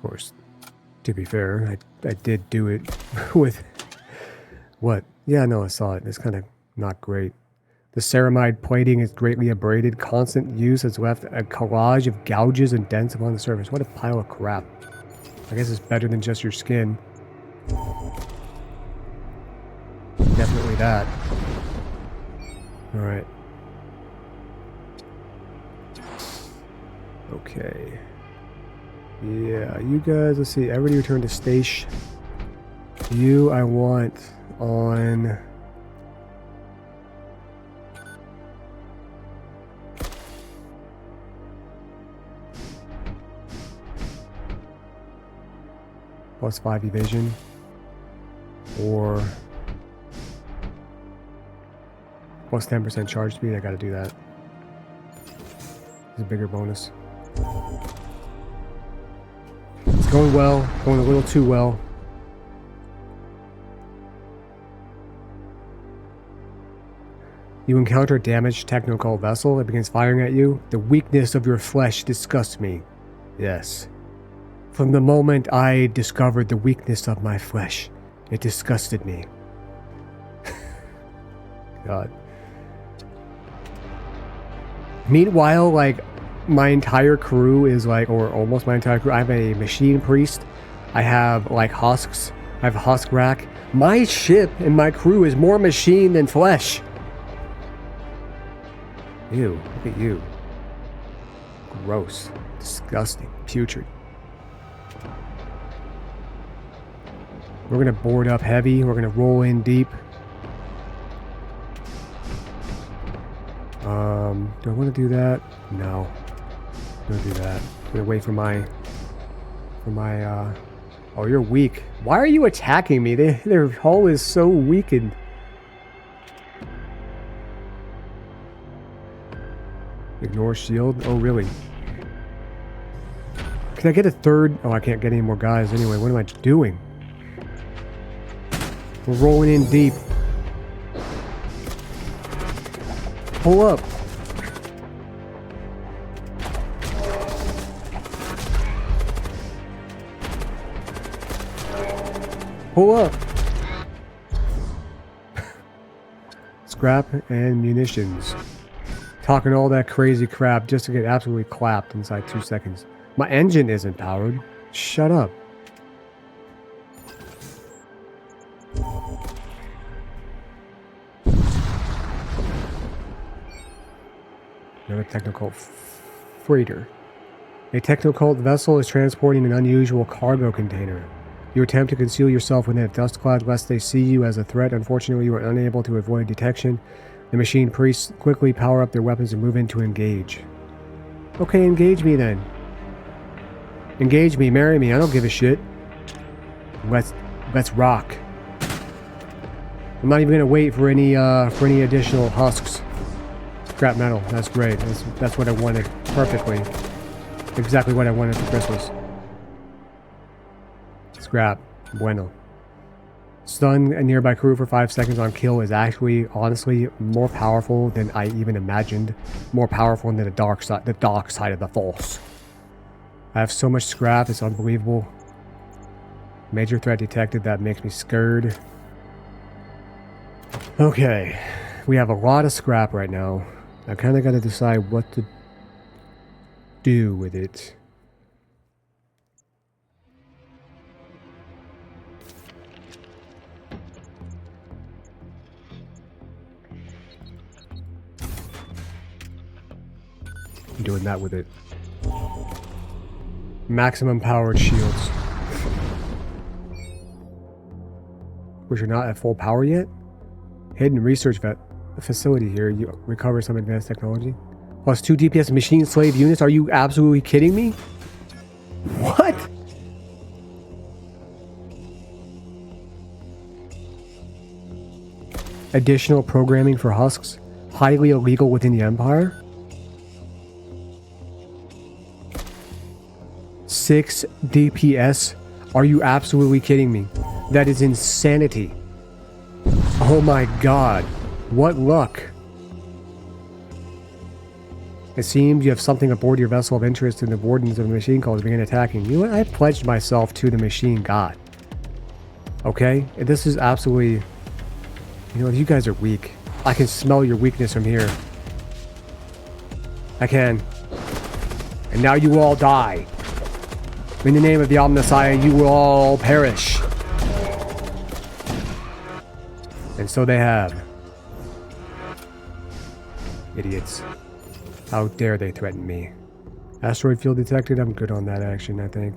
course, to be fair, I did do it with... What? Yeah, no, I saw it. It's kind of not great. The ceramide plating is greatly abraded. Constant use has left a collage of gouges and dents upon the surface. What a pile of crap. I guess it's better than just your skin. Definitely that. Alright. Okay. Yeah, you guys, let's see. Everybody return to station. You, I want on... +5 evasion, or +10% charge speed. I gotta do that. It's a bigger bonus. It's going well, going a little too well. You encounter a damaged techno-cult vessel. It begins firing at you. The weakness of your flesh disgusts me. Yes. From the moment I discovered the weakness of my flesh, it disgusted me. God. Meanwhile, like, my entire crew is like, or almost my entire crew, I have a machine priest, I have like husks, I have a husk rack. My ship and my crew is more machine than flesh. Ew, look at you. Gross. Disgusting. Putrid. We're gonna board up heavy. We're gonna roll in deep. Do I want to do that? No. I'm gonna do that. I'm gonna wait for my oh, you're weak. Why are you attacking me? Their hull is so weakened. Ignore shield? Oh, really? Can I get a third? Oh, I can't get any more guys anyway. What am I doing? We're rolling in deep. Pull up. Pull up. Scrap and munitions. Talking all that crazy crap just to get absolutely clapped inside 2 seconds. My engine isn't powered. Shut up. Another technical freighter. A technical vessel is transporting an unusual cargo container. You attempt to conceal yourself within a dust cloud lest they see you as a threat. Unfortunately, you are unable to avoid detection. The machine priests quickly power up their weapons and move in to engage. Okay, engage me then. Engage me, marry me, I don't give a shit. Let's rock. I'm not even gonna wait for any additional husks. Scrap metal, that's great. That's what I wanted perfectly. Exactly what I wanted for Christmas. Scrap. Bueno. Stun a nearby crew for 5 seconds on kill is actually, honestly, more powerful than I even imagined. More powerful than the dark side of the Force. I have so much scrap, it's unbelievable. Major threat detected, that makes me scared. Okay. We have a lot of scrap right now. I kind of got to decide what to do with it. I'm doing that with it. Maximum powered shields. Which are not at full power yet? Hidden research facility here. You recover some advanced technology. Plus 2 DPS machine slave units. Are you absolutely kidding me? What? Additional programming for husks. Highly illegal within the Empire. 6 DPS? Are you absolutely kidding me? That is insanity. Oh my god. What luck. It seems you have something aboard your vessel of interest, and the wardens of the machine cults begin attacking. You know what? I pledged myself to the machine god. Okay? This is absolutely... You know, you guys are weak. I can smell your weakness from here. I can. And now you will all die. In the name of the Omnissiah, you will all perish. And so they have. Idiots. How dare they threaten me. Asteroid field detected. I'm good on that action, I think.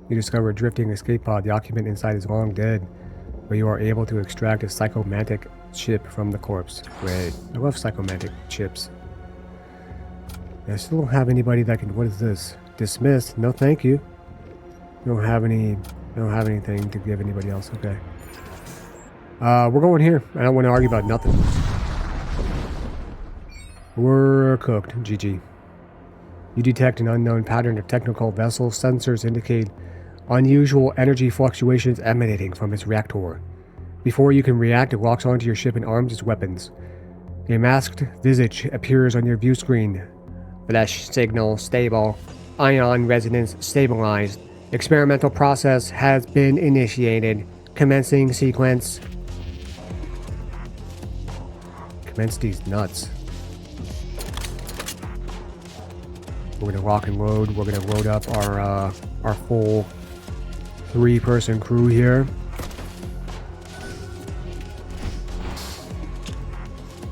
You discover a drifting escape pod. The occupant inside is long dead, but you are able to extract a psychomantic chip from the corpse. Great. I love psychomantic chips. I still don't have anybody that can... What is this? Dismissed? No, thank you. Don't have anything to give anybody else. Okay. We're going here. I don't want to argue about nothing. We're cooked. GG. You detect an unknown pattern of technical vessel. Sensors indicate unusual energy fluctuations emanating from its reactor. Before you can react, it locks onto your ship and arms its weapons. A masked visage appears on your view screen. Flash signal stable. Ion resonance stabilized. Experimental process has been initiated. Commencing sequence. Commence these nuts. We're gonna lock and load. We're gonna load up our full 3-person crew here.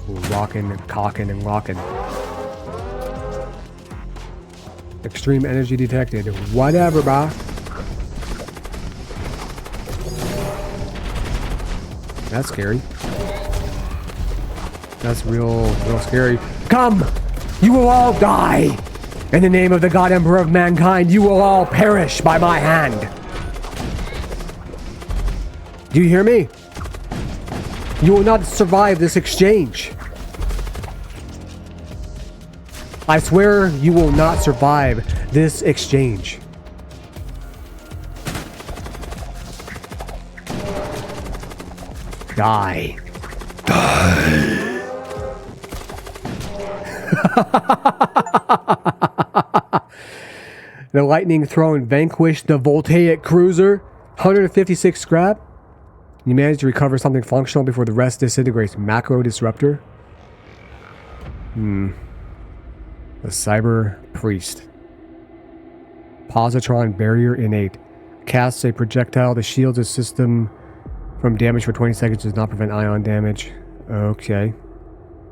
We're rocking and cocking and locking. Extreme energy detected. Whatever, bro. That's scary. That's real scary. Come! You will all die! In the name of the God Emperor of mankind, you will all perish by my hand. Do you hear me? You will not survive this exchange. I swear you will not survive this exchange. Die. The lightning throne vanquished the voltaic cruiser. 156 scrap. You managed to recover something functional before the rest disintegrates. Macro disruptor. The cyber priest. Positron barrier innate. Casts a projectile that shields a system from damage for 20 seconds. Does not prevent ion damage. Okay.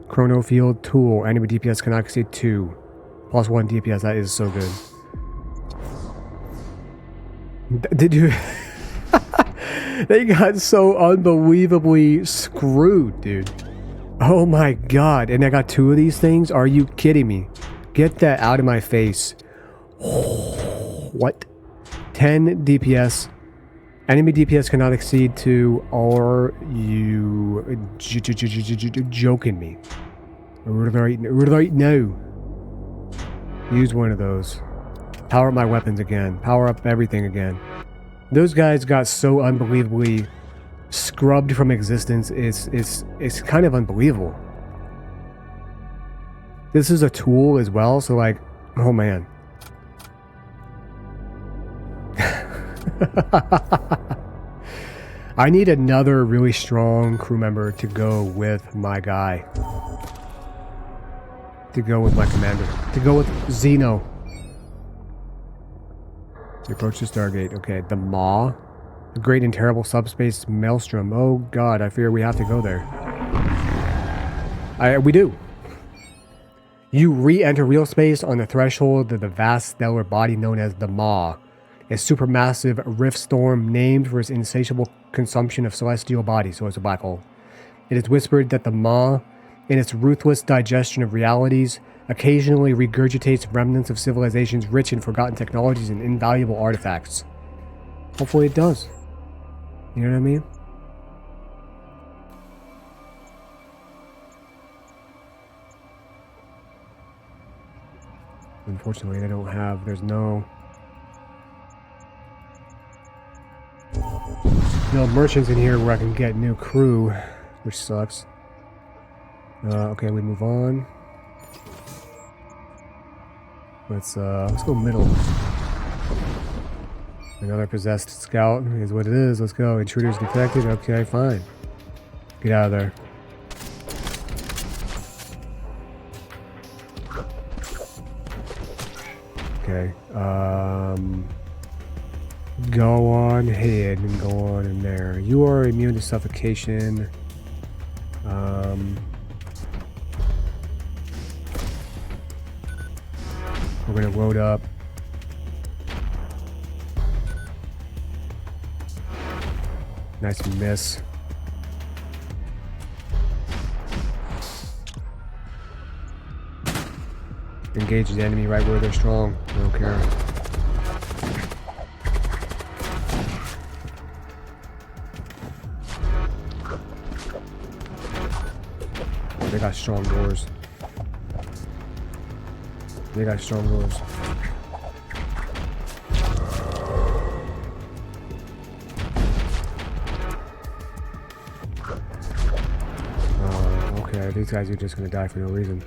Chrono field tool. Enemy DPS cannot exceed 2. +1 DPS. That is so good. Did you... They got so unbelievably screwed, dude. Oh my god. And I got 2 of these things? Are you kidding me? Get that out of my face. What? 10 DPS. Enemy DPS cannot exceed 2. Are you joking me? Right now. Use one of those. Power up my weapons again. Power up everything again. Those guys got so unbelievably scrubbed from existence. It's kind of unbelievable. This is a tool as well, so like, oh man. I need another really strong crew member to go with my guy. To go with my commander. To go with Xeno. To approach the Stargate. Okay, the Maw. The great and terrible subspace maelstrom. Oh god, I fear we have to go there. We do. You re-enter real space on the threshold of the vast stellar body known as the Maw. A supermassive rift storm named for its insatiable consumption of celestial bodies, so it's a black hole. It is whispered that the Maw, in its ruthless digestion of realities, occasionally regurgitates remnants of civilizations rich in forgotten technologies and invaluable artifacts. Hopefully it does. You know what I mean? Unfortunately, they don't have... There's no merchants in here where I can get new crew, which sucks. Okay, we move on. Let's go middle. Another possessed scout is what it is. Let's go. Intruders detected. Okay, fine. Get out of there. Okay. Go on ahead and go on in there. You are immune to suffocation. We're gonna load up. Nice miss. Engage the enemy right where they're strong. I don't care. They got strong doors. They got strong doors. Okay, these guys are just gonna die for no reason.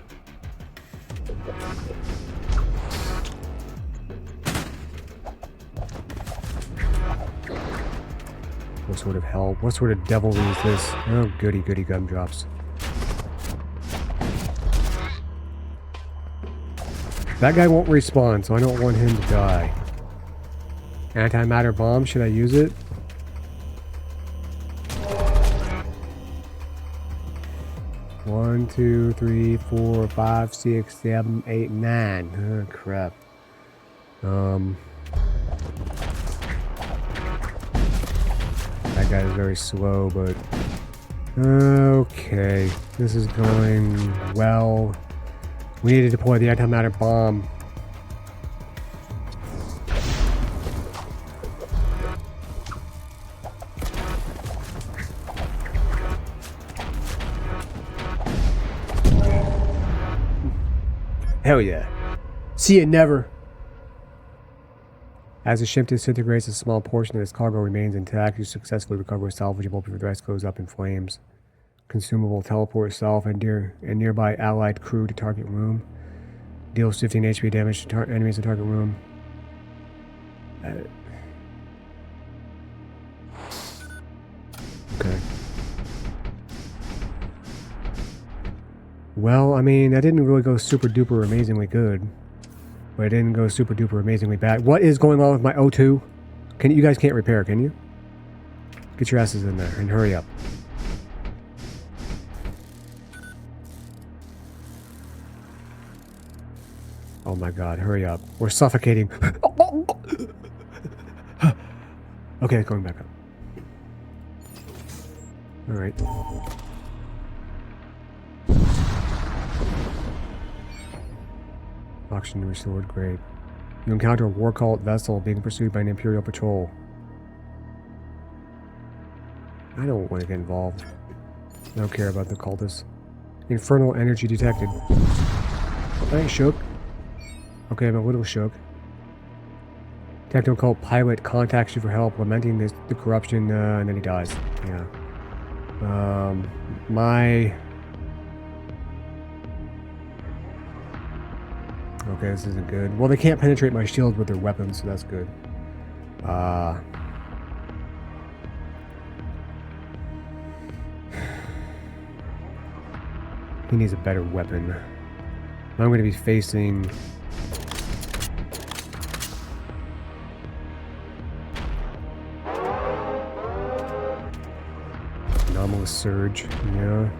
What sort of hell? What sort of devilry is this? Oh, goody goody gumdrops. That guy won't respawn, so I don't want him to die. Antimatter bomb, should I use it? One, 2, 3, 4, 5, 6, 7, 8, 9. Oh crap. That guy is very slow, but okay, this is going well. We need to deploy the antimatter bomb. Hell yeah. See you never. As the ship disintegrates, a small portion of its cargo remains intact. You successfully recover salvageable before the rest goes up in flames. Consumable teleport itself and nearby allied crew to target room. Deals 15 HP damage to enemies in target room. Okay. Well, I mean, that didn't really go super duper amazingly good. But it didn't go super duper amazingly bad. What is going on with my O2? You guys can't repair, can you? Get your asses in there and hurry up. Oh my god, hurry up. We're suffocating. Okay, going back up. Alright. Oxygen restored, great. You encounter a war cult vessel being pursued by an Imperial patrol. I don't want to get involved. I don't care about the cultists. Infernal energy detected. I ain't shook. Okay, I'm a little shook. Techno-cult pilot contacts you for help, lamenting the corruption, and then he dies. Yeah. Okay, this isn't good. Well, they can't penetrate my shield with their weapons, so that's good. He needs a better weapon. I'm going to be facing... Anomalous Surge, yeah.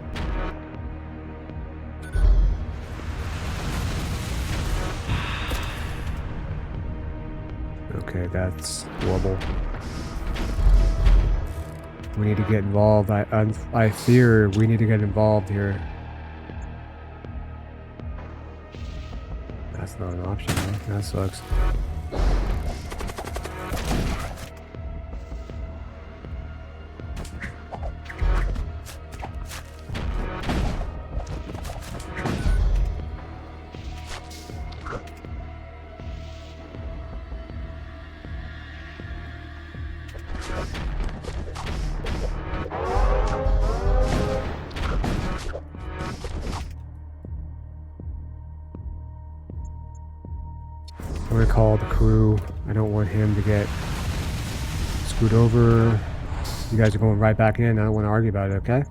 Okay, that's horrible. We need to get involved. I fear we need to get involved here. That's not an option, huh? That sucks. I'm gonna call the crew. I don't want him to get screwed over. You guys are going right back in. I don't want to argue about it, okay?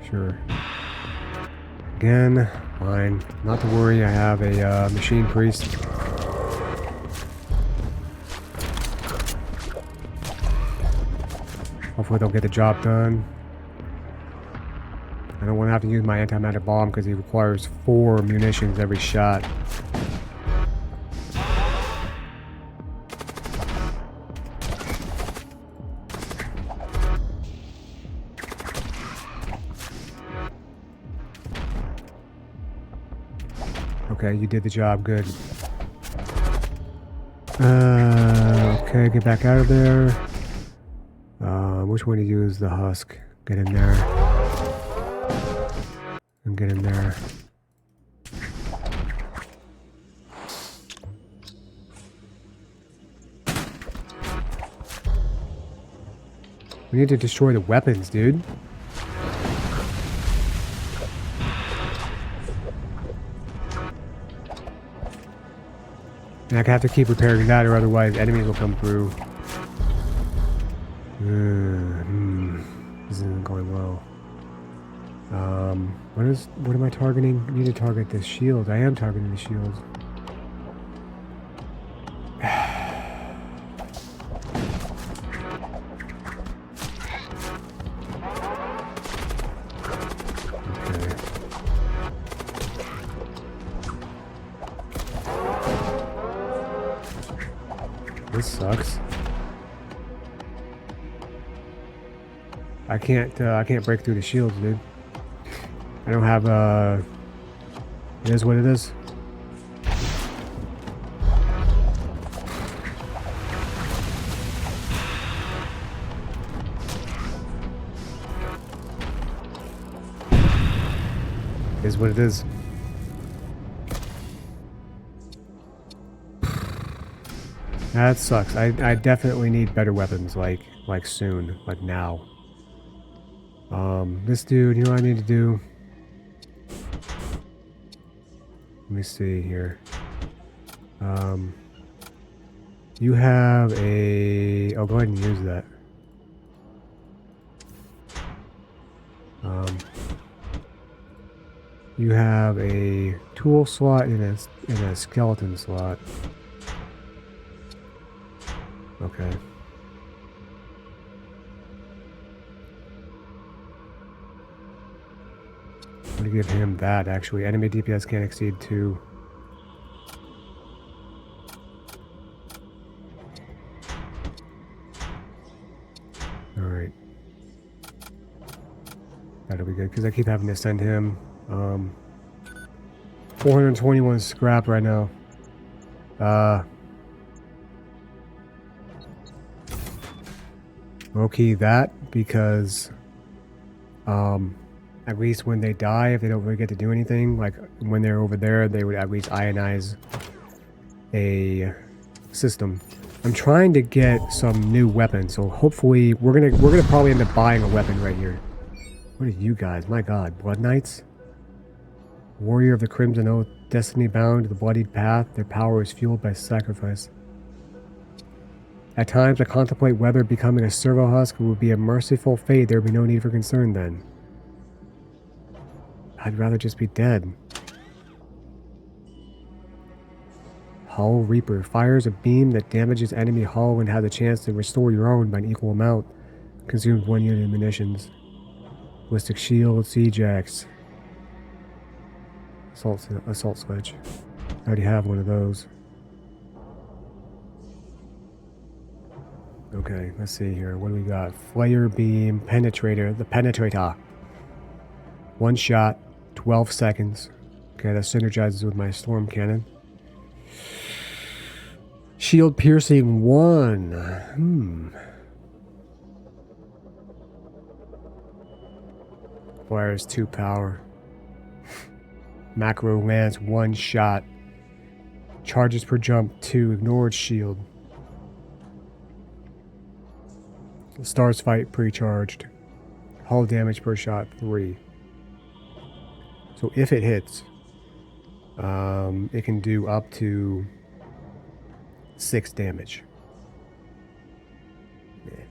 Sure. Again, fine. Not to worry, I have a machine priest. Hopefully they'll get the job done. I don't want to have to use my antimatter bomb because he requires 4 munitions every shot. Okay, you did the job, good. Okay, get back out of there. Which one to use? The husk. Get in there. And get in there. We need to destroy the weapons, dude. And I have to keep repairing that, or otherwise enemies will come through. This isn't going well. What am I targeting? I need to target this shield. I am targeting the shield. This sucks. I can't break through the shields, dude. I don't have it is what it is. It is what it is. That sucks. I definitely need better weapons, like soon, like now. This dude, you know what I need to do? Let me see here. You have a... Oh, go ahead and use that. You have a tool slot and a skeleton slot. Okay. I'm gonna give him that, actually. Enemy DPS can't exceed 2. Alright. That'll be good, because I keep having to send him 421 scrap right now. Okay, that, because at least when they die, if they don't really get to do anything, like when they're over there, they would at least ionize a system. I'm trying to get some new weapons, so hopefully we're gonna probably end up buying a weapon right here. What are you guys? My God, Blood Knights, Warrior of the Crimson Oath, Destiny bound to the bloodied path. Their power is fueled by sacrifice. At times, I contemplate whether becoming a servo husk would be a merciful fate. There would be no need for concern then. I'd rather just be dead. Hull Reaper fires a beam that damages enemy hull and has a chance to restore your own by an equal amount. Consumes 1 unit of munitions. Ballistic shield, siege axe. Assault sledge. I already have one of those. Okay, let's see here. What do we got? Flare beam, penetrator, the penetrator. 1 shot, 12 seconds. Okay, that synergizes with my storm cannon. Shield piercing 1. Fires 2 power. Macro lance 1 shot. Charges per jump 2. Ignored shield. Stars fight pre-charged. Hull damage per shot 3. So if it hits, it can do up to 6 damage. Yeah.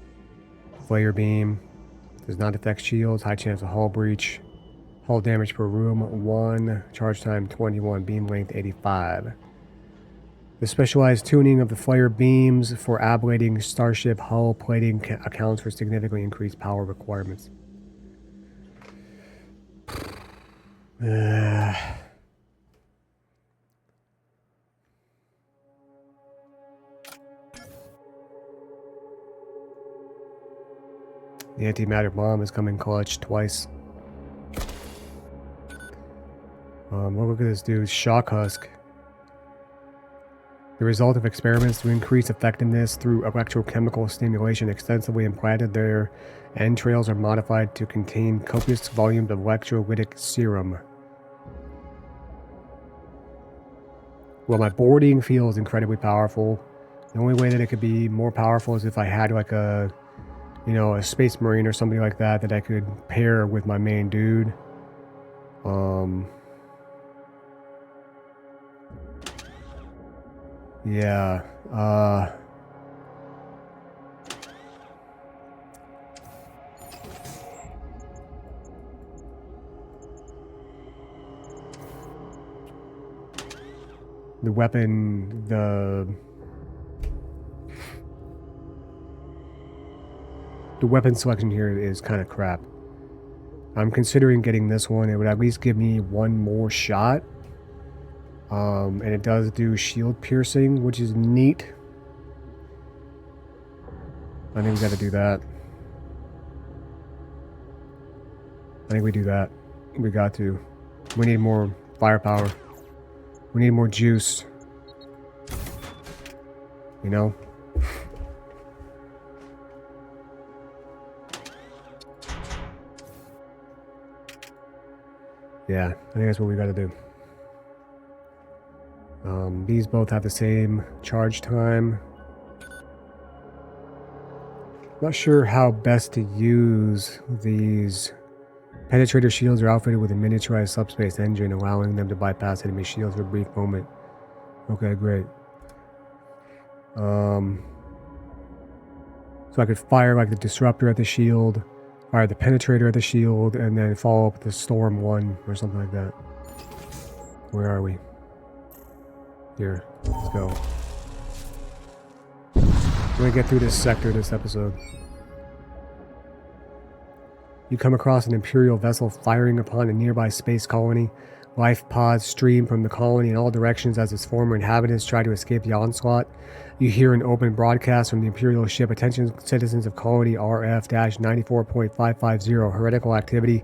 Flare beam does not affect shields. High chance of hull breach. Hull damage per room 1. Charge time 21. Beam length 85. The specialized tuning of the flare beams for ablating starship hull plating accounts for significantly increased power requirements. The antimatter bomb is coming clutch twice. Look at this dude, Shock Husk. The result of experiments to increase effectiveness through electrochemical stimulation extensively implanted, their entrails are modified to contain copious volumes of electrolytic serum. Well, my boarding field is incredibly powerful. The only way that it could be more powerful is if I had like a, you know, a space marine or something like that that I could pair with my main dude. Yeah, the weapon, the weapon selection here is kind of crap. I'm considering getting this one. It would at least give me 1 more shot. And it does do shield piercing, which is neat. I think we gotta do that. I think we do that. We got to. We need more firepower. We need more juice. You know? Yeah, I think that's what we gotta do. These both have the same charge time. Not sure how best to use these. Penetrator shields are outfitted with a miniaturized subspace engine, allowing them to bypass enemy shields for a brief moment. Okay, great. So I could fire like the disruptor at the shield, fire the penetrator at the shield, and then follow up with the storm one or something like that. Where are we? Here, let's go. We're gonna get through this sector this episode. You come across an Imperial vessel firing upon a nearby space colony. Life pods stream from the colony in all directions as its former inhabitants try to escape the onslaught. You hear an open broadcast from the Imperial ship. Attention citizens of colony RF-94.550. Heretical activity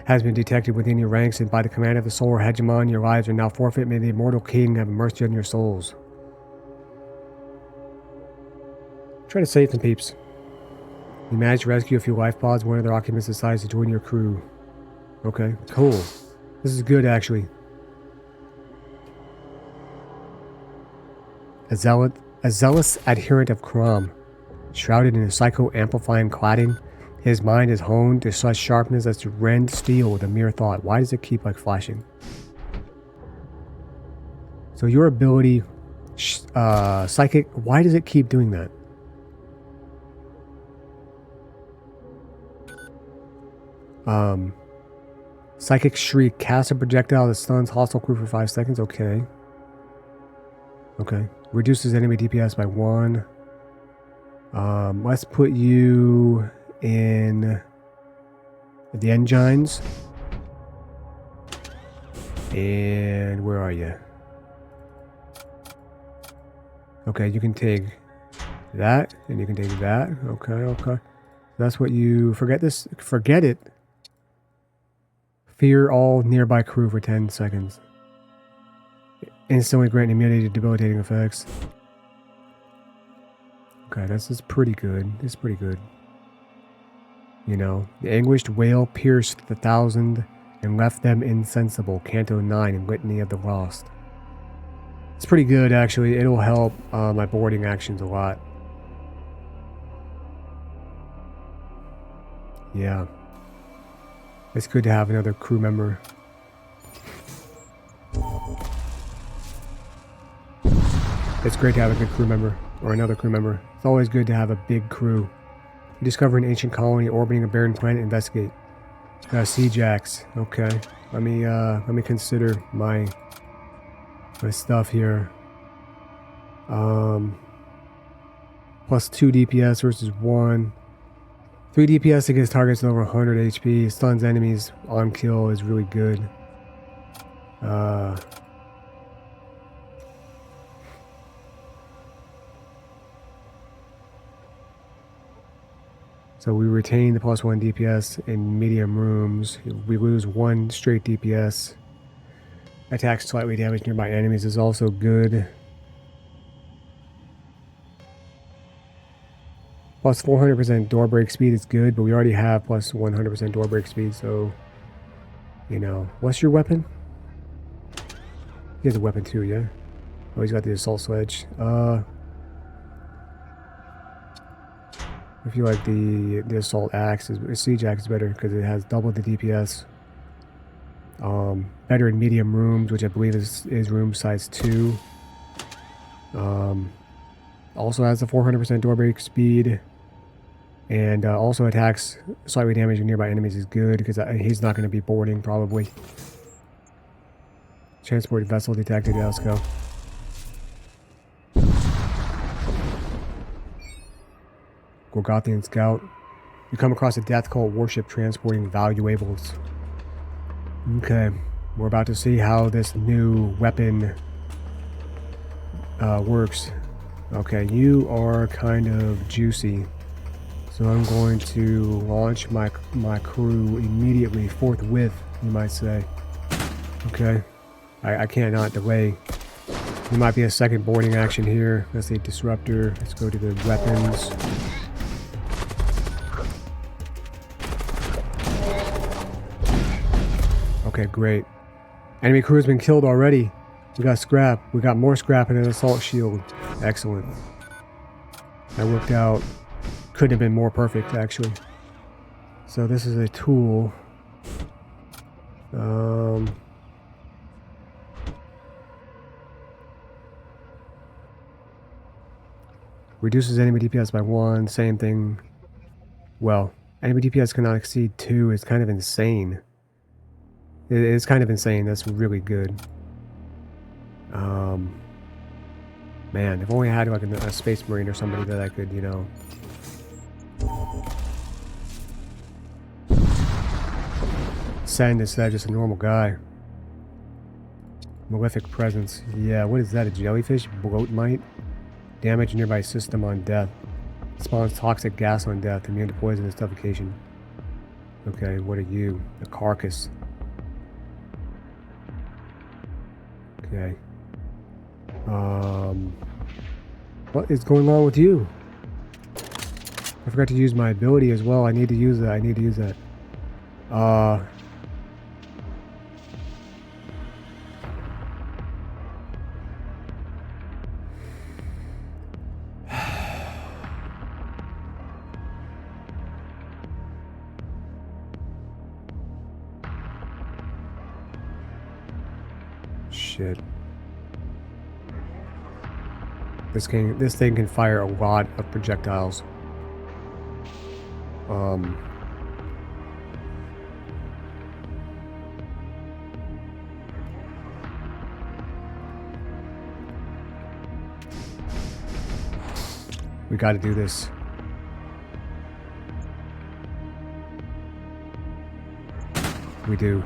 has been detected within your ranks, and by the command of the solar hegemon, your lives are now forfeit. May the immortal king have mercy on your souls. Try to save some peeps. You manage to rescue a few life pods. One of their occupants decides to join your crew. Okay, cool. This is good, actually. A zealous adherent of Crom, shrouded in a psycho-amplifying cladding, his mind is honed to such sharpness as to rend steel with a mere thought. Why does it keep, like, flashing? So your ability, psychic, why does it keep doing that? Psychic Shriek. Cast a projectile that stuns hostile crew for 5 seconds. Okay. Okay. Reduces enemy DPS by 1. Let's put you in the engines. And where are you? Okay, you can take that, and you can take that. Okay, okay. That's what you... Forget this. Forget it. Fear all nearby crew for 10 seconds. Instantly grant immunity to debilitating effects. Okay, this is pretty good. This is pretty good. You know, the anguished wail pierced the 1,000 and left them insensible. Canto 9 in Litany of the Lost. It's pretty good, actually. It'll help my boarding actions a lot. Yeah. It's good to have another crew member. It's great to have a good crew member, or another crew member. It's always good to have a big crew. You discover an ancient colony orbiting a barren planet. Investigate. Sea jacks. Okay. Let me consider my stuff here. Plus 2 DPS versus 1. 3 DPS against targets over 100 HP. Stuns enemies on kill is really good. So we retain the plus 1 DPS in medium rooms. We lose 1 straight DPS. Attacks slightly damage nearby enemies is also good. Plus 400% door break speed is good, but we already have plus 100% door break speed, so... You know. What's your weapon? He has a weapon too, yeah? Oh, he's got the assault sledge. I feel like the assault axe, siege axe is better, because it has double the DPS. Better in medium rooms, which I believe is room size 2. Also has a 400% door break speed. And also attacks slightly damaging nearby enemies is good, because he's not going to be boarding, probably. Transport vessel detected. Yeah, let's go. Golgothian Scout. You come across a Death Cult warship transporting valuables. Okay. We're about to see how this new weapon works. Okay, you are kind of juicy. So I'm going to launch my crew immediately, forthwith, you might say. Okay. I cannot delay. There might be a second boarding action here. Let's see, disruptor. Let's go to the weapons. Okay, great. Enemy crew has been killed already. We got scrap. We got more scrap and an assault shield. Excellent. That worked out. Couldn't have been more perfect, actually. So this is a tool. Reduces enemy DPS by 1. Same thing. Well, enemy DPS cannot exceed 2. It's kind of insane. It's kind of insane. That's really good. Man, if only I had like a Space Marine or somebody that I could, you know... send instead of just a normal guy. Malefic Presence. Yeah, what is that? A jellyfish? Bloat Mite? Damage nearby system on death. Spawns toxic gas on death. Immune to poison and suffocation. Okay, what are you? A carcass. Okay. What is going on with you? I forgot to use my ability as well. I need to use that. I need to use that. Shit. This thing can fire a lot of projectiles. We got to do this. We do.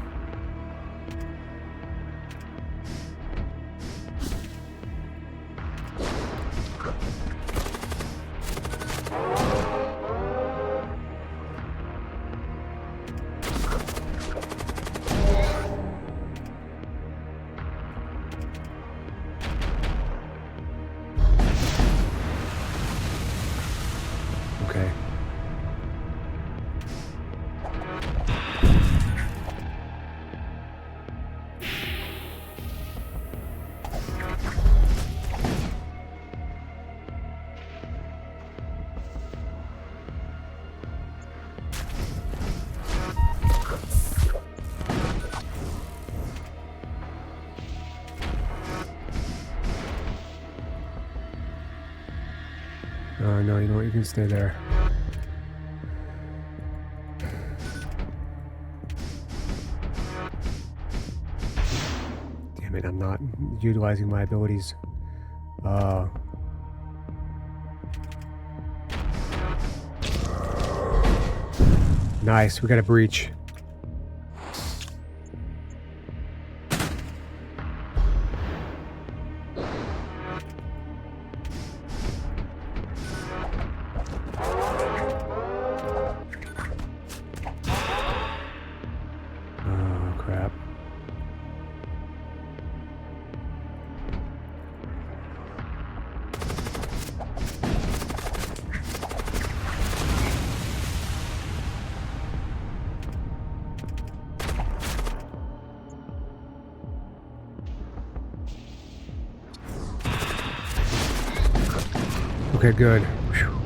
Okay. No, you know what? You can stay there. Damn it, I'm not utilizing my abilities. Nice, we got a breach. Crap. Okay, good. Whew.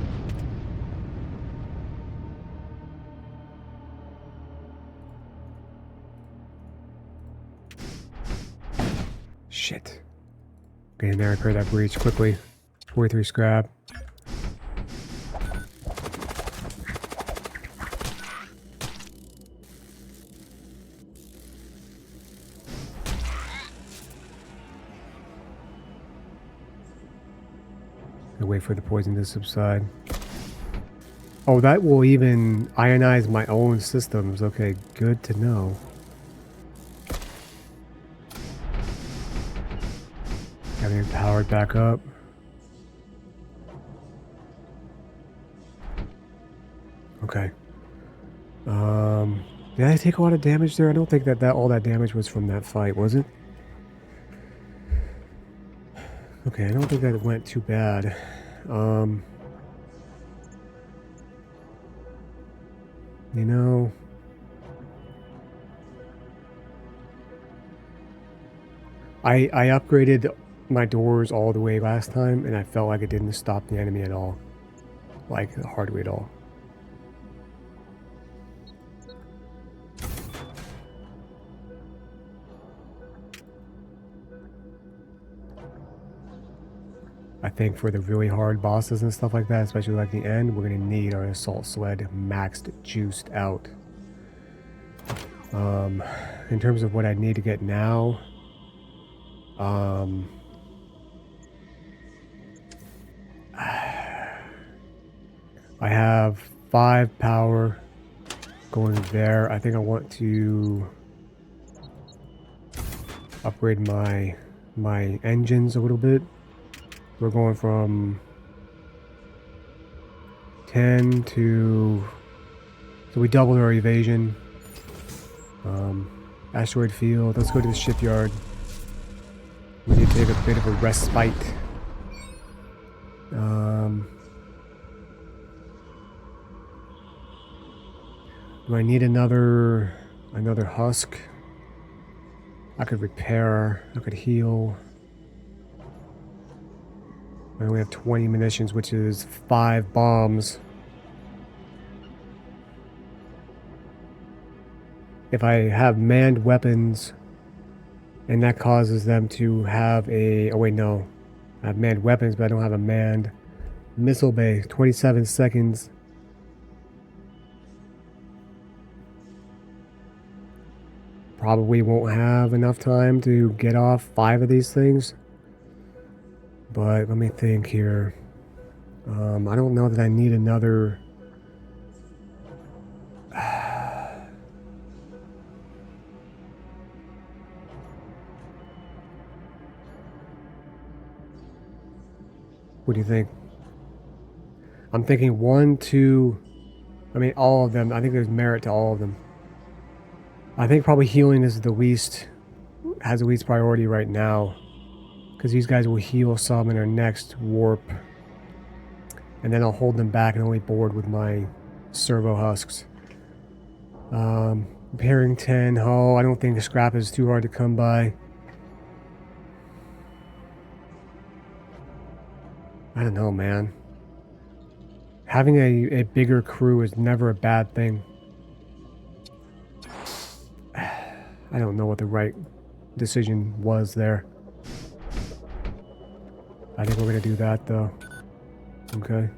Shit. Get in there and repair that breach quickly. 43 scrap. Wait for the poison to subside. Oh, that will even ionize my own systems. Okay, good to know. Having powered back up. Okay. Did I take a lot of damage there? I don't think that all that damage was from that fight, was it? Okay, I don't think that went too bad. You know, I upgraded my doors all the way last time, and I felt like it didn't stop the enemy at all. Like, hardly at all. I think for the really hard bosses and stuff like that, especially like the end, we're going to need our assault sled maxed, juiced out. In terms of what I need to get now, I have 5 power going there. I think I want to upgrade my engines a little bit. We're going from 10 to... So we doubled our evasion. Asteroid field. Let's go to the shipyard. We need to take a bit of a respite. Do I need another husk? I could repair. I could heal. I only have 20 munitions, which is 5 bombs. If I have manned weapons, and that causes them to have a... Oh wait, no. I have manned weapons, but I don't have a manned missile bay. 27 seconds. Probably won't have enough time to get off 5 of these things. But let me think here. I don't know that I need another... What do you think? I'm thinking 1, 2... I mean, all of them. I think there's merit to all of them. I think probably healing is the least... has the least priority right now. Because these guys will heal some in our next warp. And then I'll hold them back and only board with my servo husks. Repairing 10 hull. I don't think the scrap is too hard to come by. I don't know, man. Having a bigger crew is never a bad thing. I don't know what the right decision was there. I think we're going to do that, though. Okay.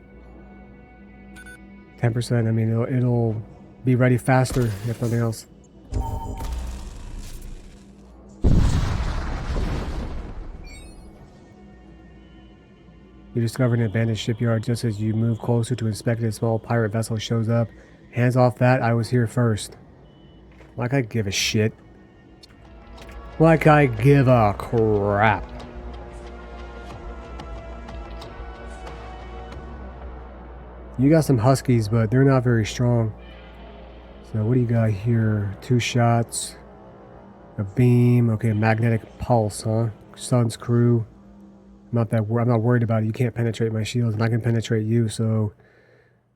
10%, I mean, it'll be ready faster, if nothing else. You discovered an abandoned shipyard. Just as you move closer to inspect it, a small pirate vessel shows up. Hands off that, I was here first. Like I give a shit. Like I give a crap. You got some huskies, but they're not very strong. So what do you got here? 2 shots. A beam. Okay, a magnetic pulse, huh? Sun's crew. I'm not worried about it. You can't penetrate my shields, and I can penetrate you, so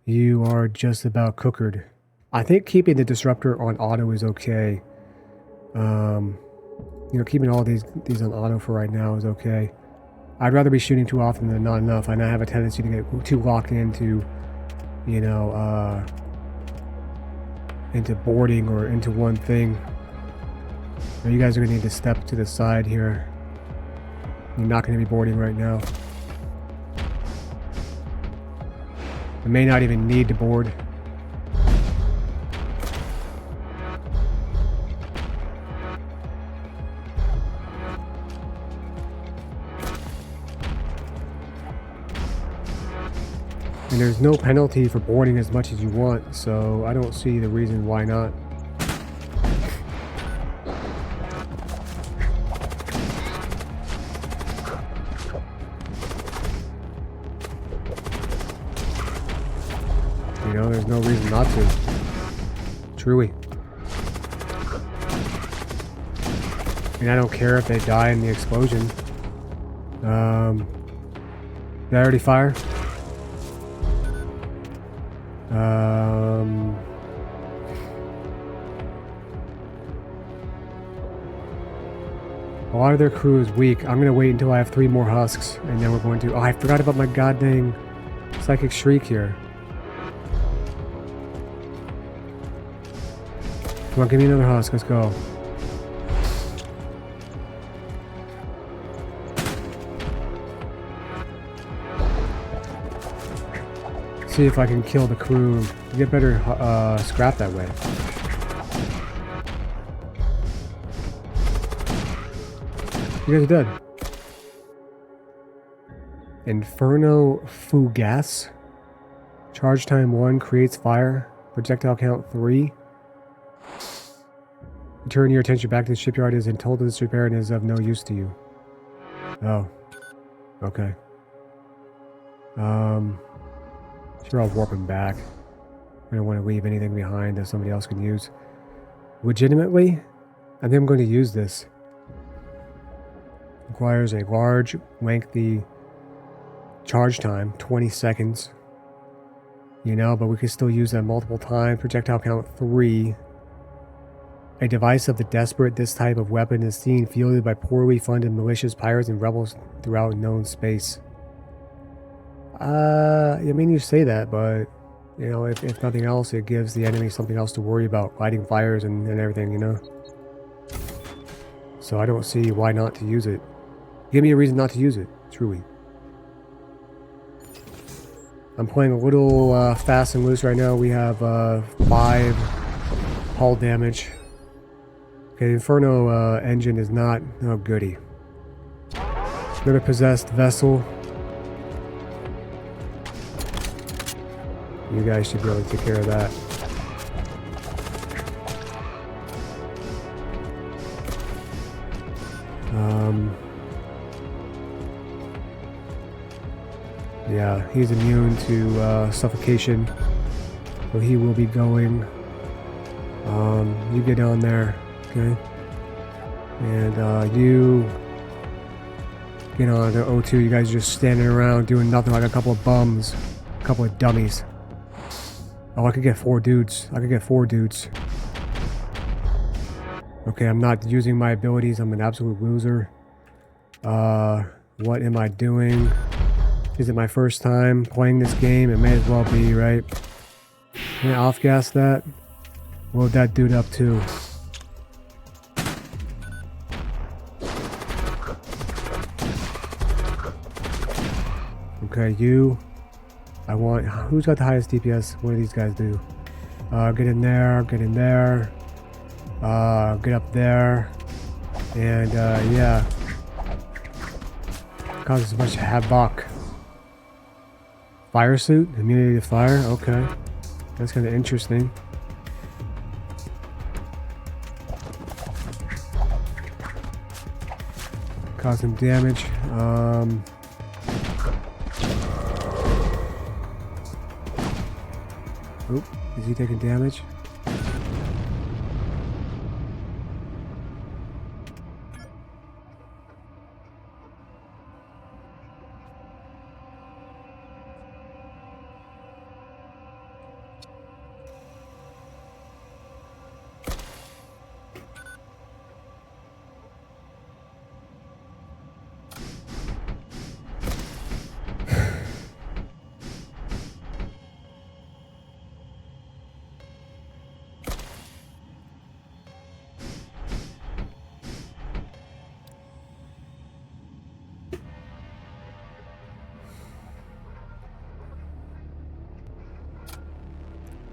you are just about cookered. I think keeping the disruptor on auto is okay. You know, keeping all these on auto for right now is okay. I'd rather be shooting too often than not enough, and I have a tendency to get too locked into, you know, into boarding or into one thing. Now you guys are going to need to step to the side here. You're not going to be boarding right now. I may not even need to board. And there's no penalty for boarding as much as you want, so I don't see the reason why not. You know, there's no reason not to. Truly. I mean, I don't care if they die in the explosion. Did I already fire? A lot of their crew is weak. I'm gonna wait until I have 3 more husks, and then we're going to... Oh, I forgot about my goddamn psychic shriek here. Come on, give me another husk. Let's go. See if I can kill the crew. Get better scrap that way. You guys are dead. Inferno Fugace. Charge time 1, creates fire. Projectile count 3. Turn your attention back to the shipyard is and told this repair and is of no use to you. Oh. Okay. Sure, I'll warp him back. I don't want to leave anything behind that somebody else can use. Legitimately, I think I'm going to use this. Requires a large, lengthy charge time, 20 seconds. You know, but we can still use that multiple times. Projectile count 3. A device of the desperate, this type of weapon is seen fielded by poorly funded malicious pirates and rebels throughout known space. I mean, you say that, but, you know, if nothing else, it gives the enemy something else to worry about, lighting fires and everything, you know? So I don't see why not to use it. Give me a reason not to use it, truly. I'm playing a little fast and loose right now. We have 5 hull damage. Okay, Inferno engine is not... Oh, goody. Another possessed vessel. You guys should be able to take care of that. Yeah, he's immune to suffocation, so he will be going. You get on there, okay? And you get on to O2. You guys are just standing around doing nothing like a couple of bums, a couple of dummies. Oh, I could get 4 dudes. I could get 4 dudes. Okay, I'm not using my abilities. I'm an absolute loser. What am I doing? Is it my first time playing this game? It may as well be, right? Can I off-gas that? Load that dude up too. Okay, you. I want... Who's got the highest DPS? What do these guys do? Get in there, get in there. Get up there. And, yeah. Causes a bunch of havoc. Fire suit? Immunity to fire? Okay. That's kind of interesting. Cause some damage. Oop, is he taking damage?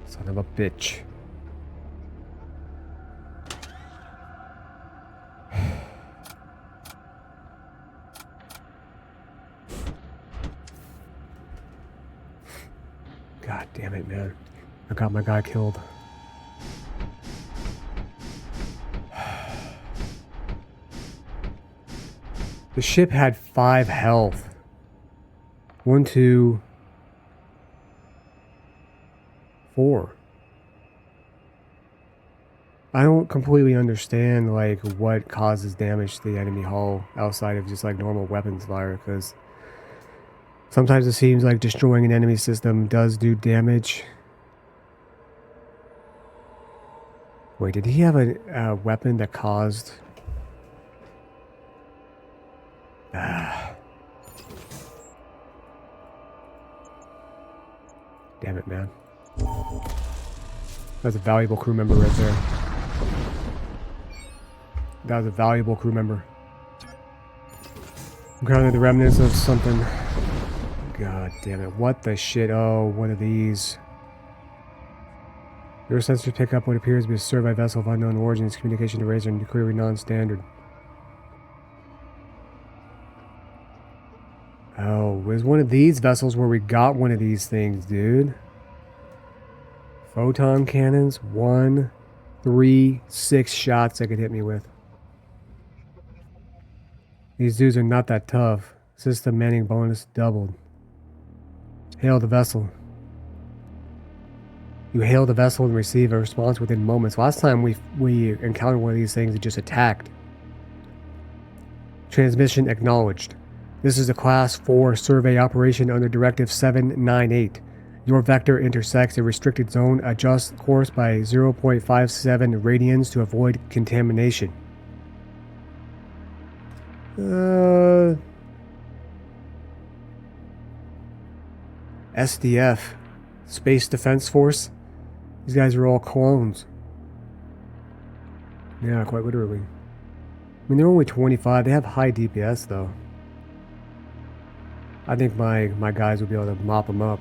Son of a bitch. God damn it, man. I got my guy killed. The ship had 5 health. 1, 2... 4. I don't completely understand, like, what causes damage to the enemy hull outside of just, like, normal weapons fire, because sometimes it seems like destroying an enemy system does do damage. Wait, did he have a weapon that caused... Damn it, man. That's a valuable crew member right there. That was a valuable crew member. I'm counting the remnants of something. God damn it. What the shit? Oh, one of these. Your sensors pick up what appears to be a survey vessel of unknown origins. Communication to Razor and clearly non-standard. Oh, it was one of these vessels where we got one of these things, dude. Photon cannons. 1, 3, 6 shots they could hit me with. These dudes are not that tough. System manning bonus doubled. Hail the vessel. You hail the vessel and receive a response within moments. Last time we encountered one of these things, it just attacked. Transmission acknowledged. This is a Class 4 survey operation under Directive 798. Your vector intersects a restricted zone. Adjust course by 0.57 radians to avoid contamination. SDF. Space Defense Force. These guys are all clones. Yeah, quite literally. I mean, they're only 25. They have high DPS, though. I think my guys will be able to mop them up.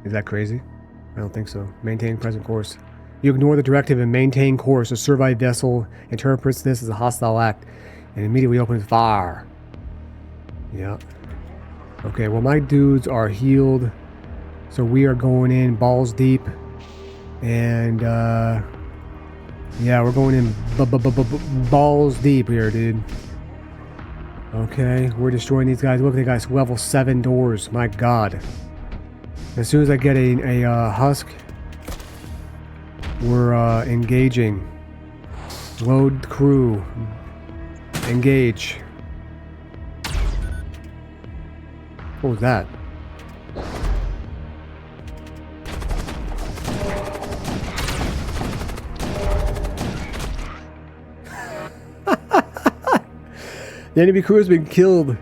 Is that crazy? I don't think so. Maintain present course. You ignore the directive and maintain course. A survey vessel interprets this as a hostile act and immediately opens fire. Yeah. Okay, well, my dudes are healed. So we are going in balls deep. And, yeah, we're going in balls deep here, dude. Okay, we're destroying these guys. Look at the guys, level 7 doors. My God. As soon as I get a husk, we're engaging. Load crew. Engage. What was that? The enemy crew has been killed.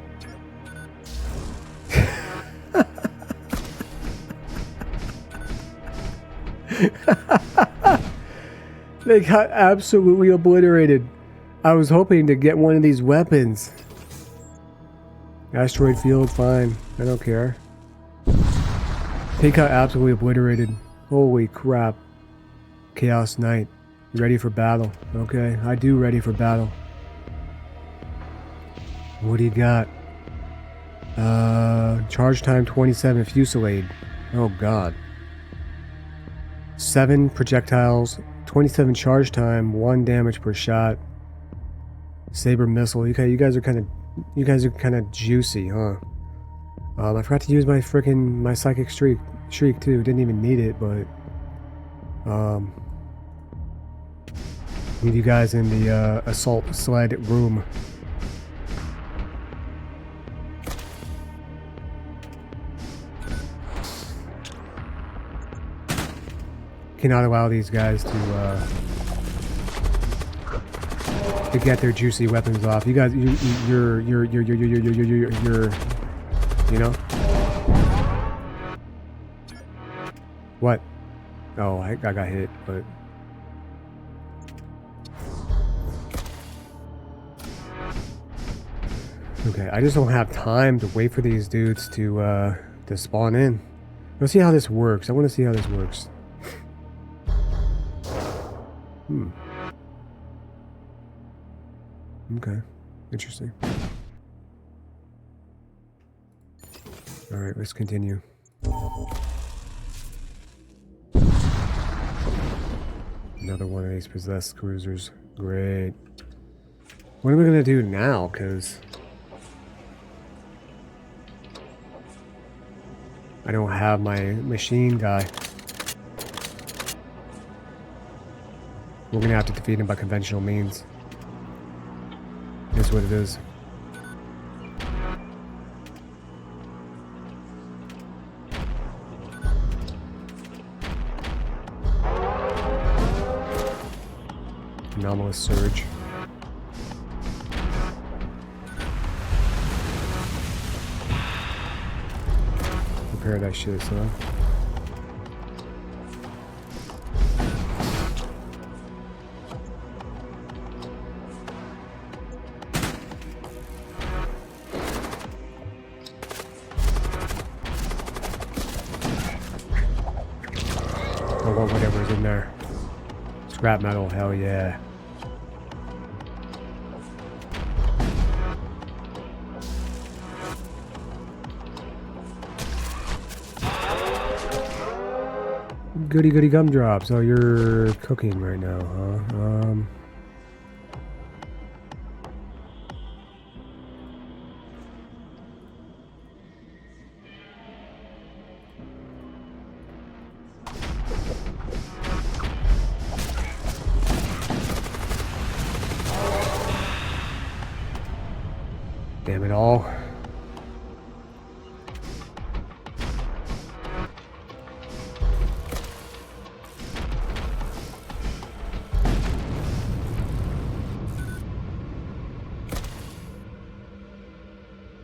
They got absolutely obliterated. I was hoping to get one of these weapons. Asteroid field, fine. I don't care. They got absolutely obliterated. Holy crap. Chaos Knight. You ready for battle? Okay, I do ready for battle. What do you got? Charge time 27 fusillade. Oh god. 7 projectiles, 27 charge time, 1 damage per shot. Saber missile. Okay, you guys are kind of juicy, huh? I forgot to use my psychic shriek too. Didn't even need it, but need you guys in the assault sled room. Cannot allow these guys to get their juicy weapons off. You guys, you're, you know? What? Oh, I got hit, but. Okay, I just don't have time to wait for these dudes to spawn in. Let's see how this works. I want to see how this works. Okay. Interesting. Alright, let's continue. Another one of these possessed cruisers. Great. What are we gonna do now? Because I don't have my machine guy. We're gonna have to defeat him by conventional means. Is what it is. Anomalous surge. Repair that shit, son. I want whatever's in there. Scrap metal, hell yeah. Goody goody gumdrops. Oh, you're cooking right now, huh? Damn it all.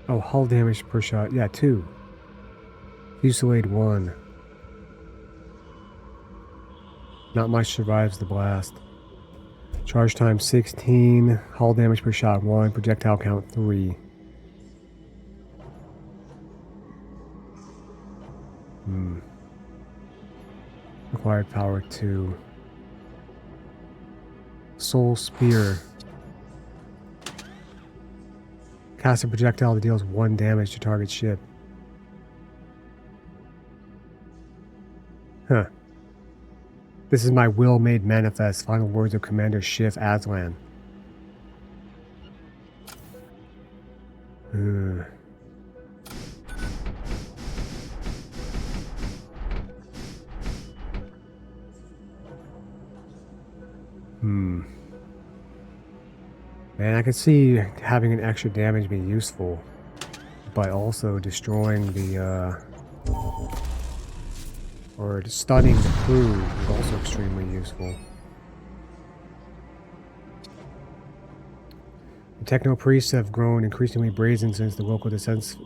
Oh, hull damage per shot. Yeah, 2. Fusillade 1. Not much survives the blast. Charge time 16. Hull damage per shot 1. Projectile count 3. Required power 2. Soul Spear. Cast a projectile that deals 1 damage to target ship. Huh. This is my will made manifest. Final words of Commander Schiff Aslan. Man, I could see having an extra damage be useful, but also destroying the, or stunning the crew is also extremely useful. The techno priests have grown increasingly brazen since the local defense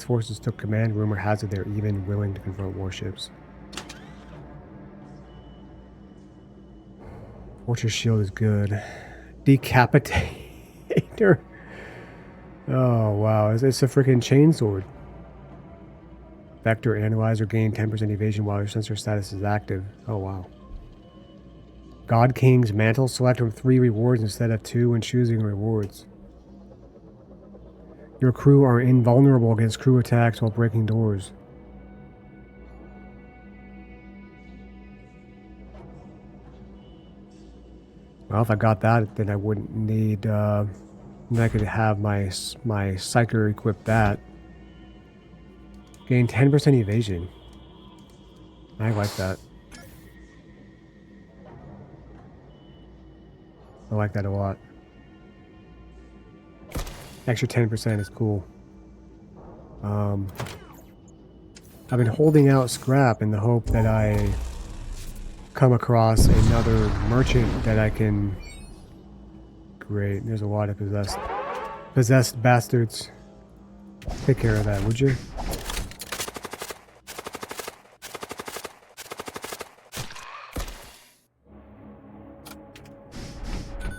forces took command. Rumor has it they're even willing to confront warships. Fortress shield is good. Decapitator. Oh wow, it's a freaking chainsword. Vector analyzer gain 10% evasion while your sensor status is active. Oh wow. God King's mantle. Select from 3 rewards instead of 2 when choosing rewards. Your crew are invulnerable against crew attacks while breaking doors. Well, if I got that, then I wouldn't need, then I could have my Psyker equip that. Gain 10% evasion. I like that. I like that a lot. Extra 10% is cool. I've been holding out scrap in the hope that I come across another merchant that I can... Great, there's a lot of possessed bastards. Take care of that, would you?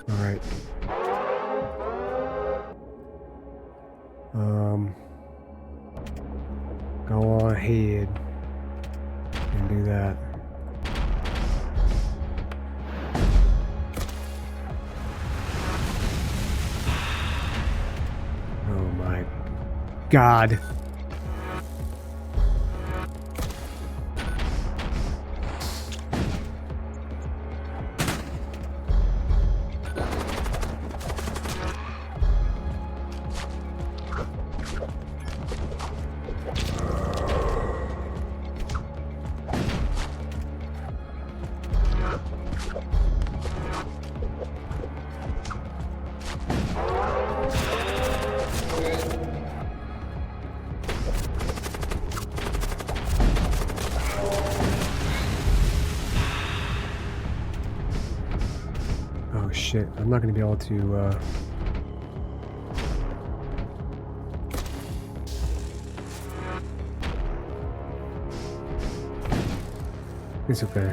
Alright. Go ahead and do that. God. shit. I'm not going to be able to... It's okay.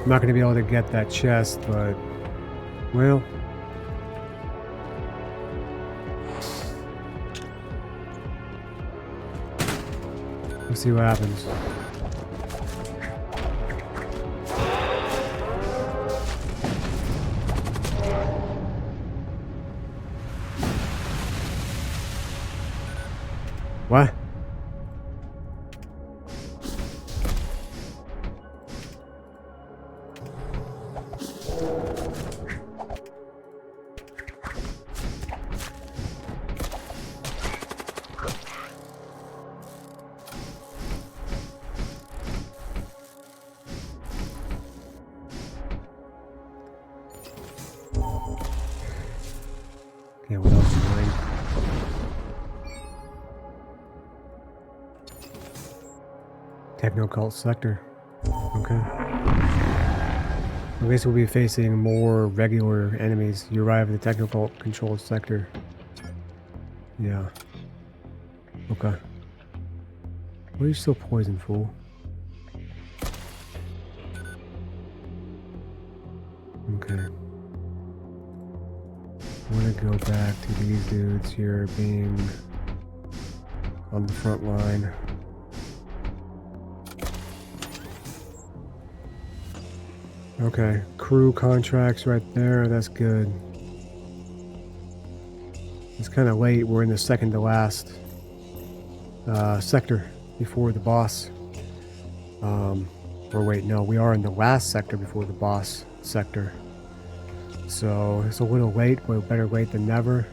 I'm not going to be able to get that chest, but... Well... We'll see what happens. What? Yeah, what else is mine? Techno-cult sector. Okay. I guess we'll be facing more regular enemies. You arrive at the techno-cult controlled sector. Yeah. Okay. Why are you still poisoned, fool? Okay. I want to go back to these dudes here being on the front line. Okay, crew contracts right there, that's good. It's kind of late, we're in the second to last sector before the boss. Or wait, no, we are in the last sector before the boss sector. So it's a little late, but better late than never.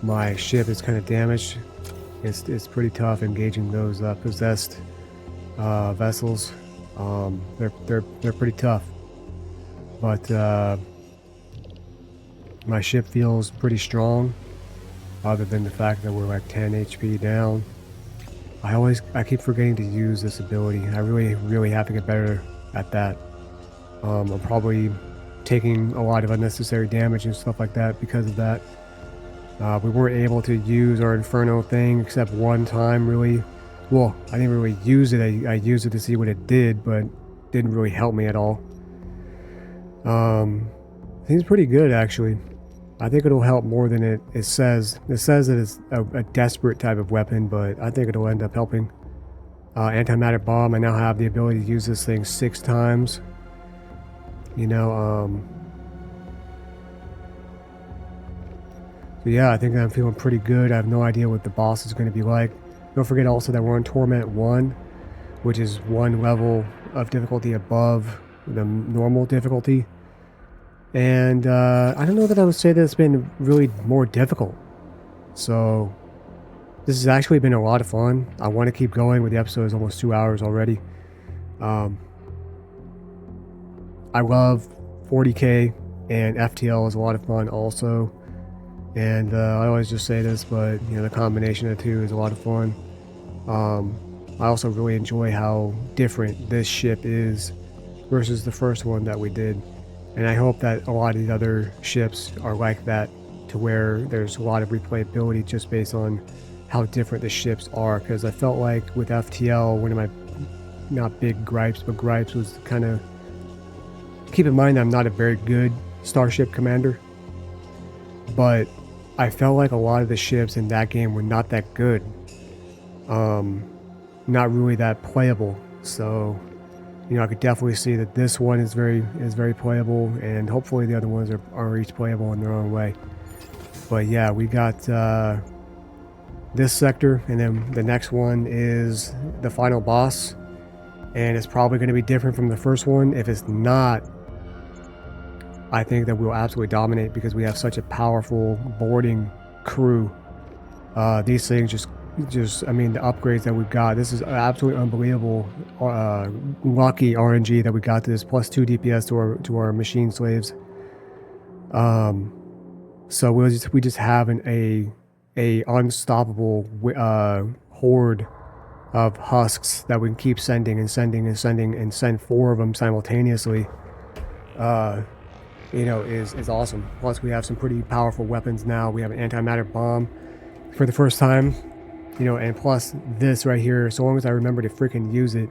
My ship is kind of damaged. It's pretty tough engaging those possessed vessels. They're pretty tough. But my ship feels pretty strong, other than the fact that we're like 10 HP down. I keep forgetting to use this ability. I really have to get better at that. I'm probably taking a lot of unnecessary damage and stuff like that because of that. We weren't able to use our Inferno thing except one time, really. Well, I didn't really use it. I used it to see what it did, but it didn't really help me at all. I think it's pretty good, actually. I think it'll help more than it says. It says that it's a desperate type of weapon, but I think it'll end up helping. Antimatter bomb, I now have the ability to use this thing 6 times. You know, so yeah, I think I'm feeling pretty good. I have no idea what the boss is going to be like. Don't forget also that we're on Torment 1, which is 1 level of difficulty above the normal difficulty. And I don't know that I would say that it's been really more difficult. So this has actually been a lot of fun. I want to keep going with the episode. It's almost 2 hours already. I love 40k, and FTL is a lot of fun also. And I always just say this, but you know, the combination of the two is a lot of fun. I also really enjoy how different this ship is versus the first one that we did. And I hope that a lot of the other ships are like that, to where there's a lot of replayability just based on how different the ships are. Because I felt like with FTL, one of my, not big gripes, but gripes was kind of, keep in mind I'm not a very good starship commander, but I felt like a lot of the ships in that game were not that good. Not really that playable. So, you know, I could definitely see that this one is very playable, and hopefully the other ones are each playable in their own way. But yeah, we got this sector, and then the next one is the final boss, and it's probably going to be different from the first one. If it's not, I think that we'll absolutely dominate because we have such a powerful boarding crew. These things just I mean, the upgrades that we've got, this is absolutely unbelievable. Lucky RNG that we got this, plus 2 DPS to our machine slaves. So we just have a unstoppable horde of husks that we can keep sending and sending and sending and send 4 of them simultaneously, you know, is awesome. Plus, we have some pretty powerful weapons now. We have an antimatter bomb for the first time, you know, and plus this right here, so long as I remember to freaking use it,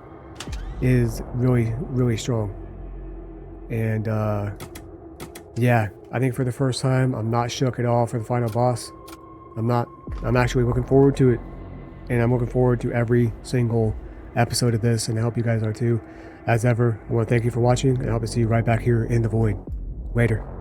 is really, really strong. And yeah, I think for the first time, I'm not shook at all for the final boss. I'm actually looking forward to it. And I'm looking forward to every single episode of this, and I hope you guys are too. As ever, I want to thank you for watching, and I hope to see you right back here in the void. Later.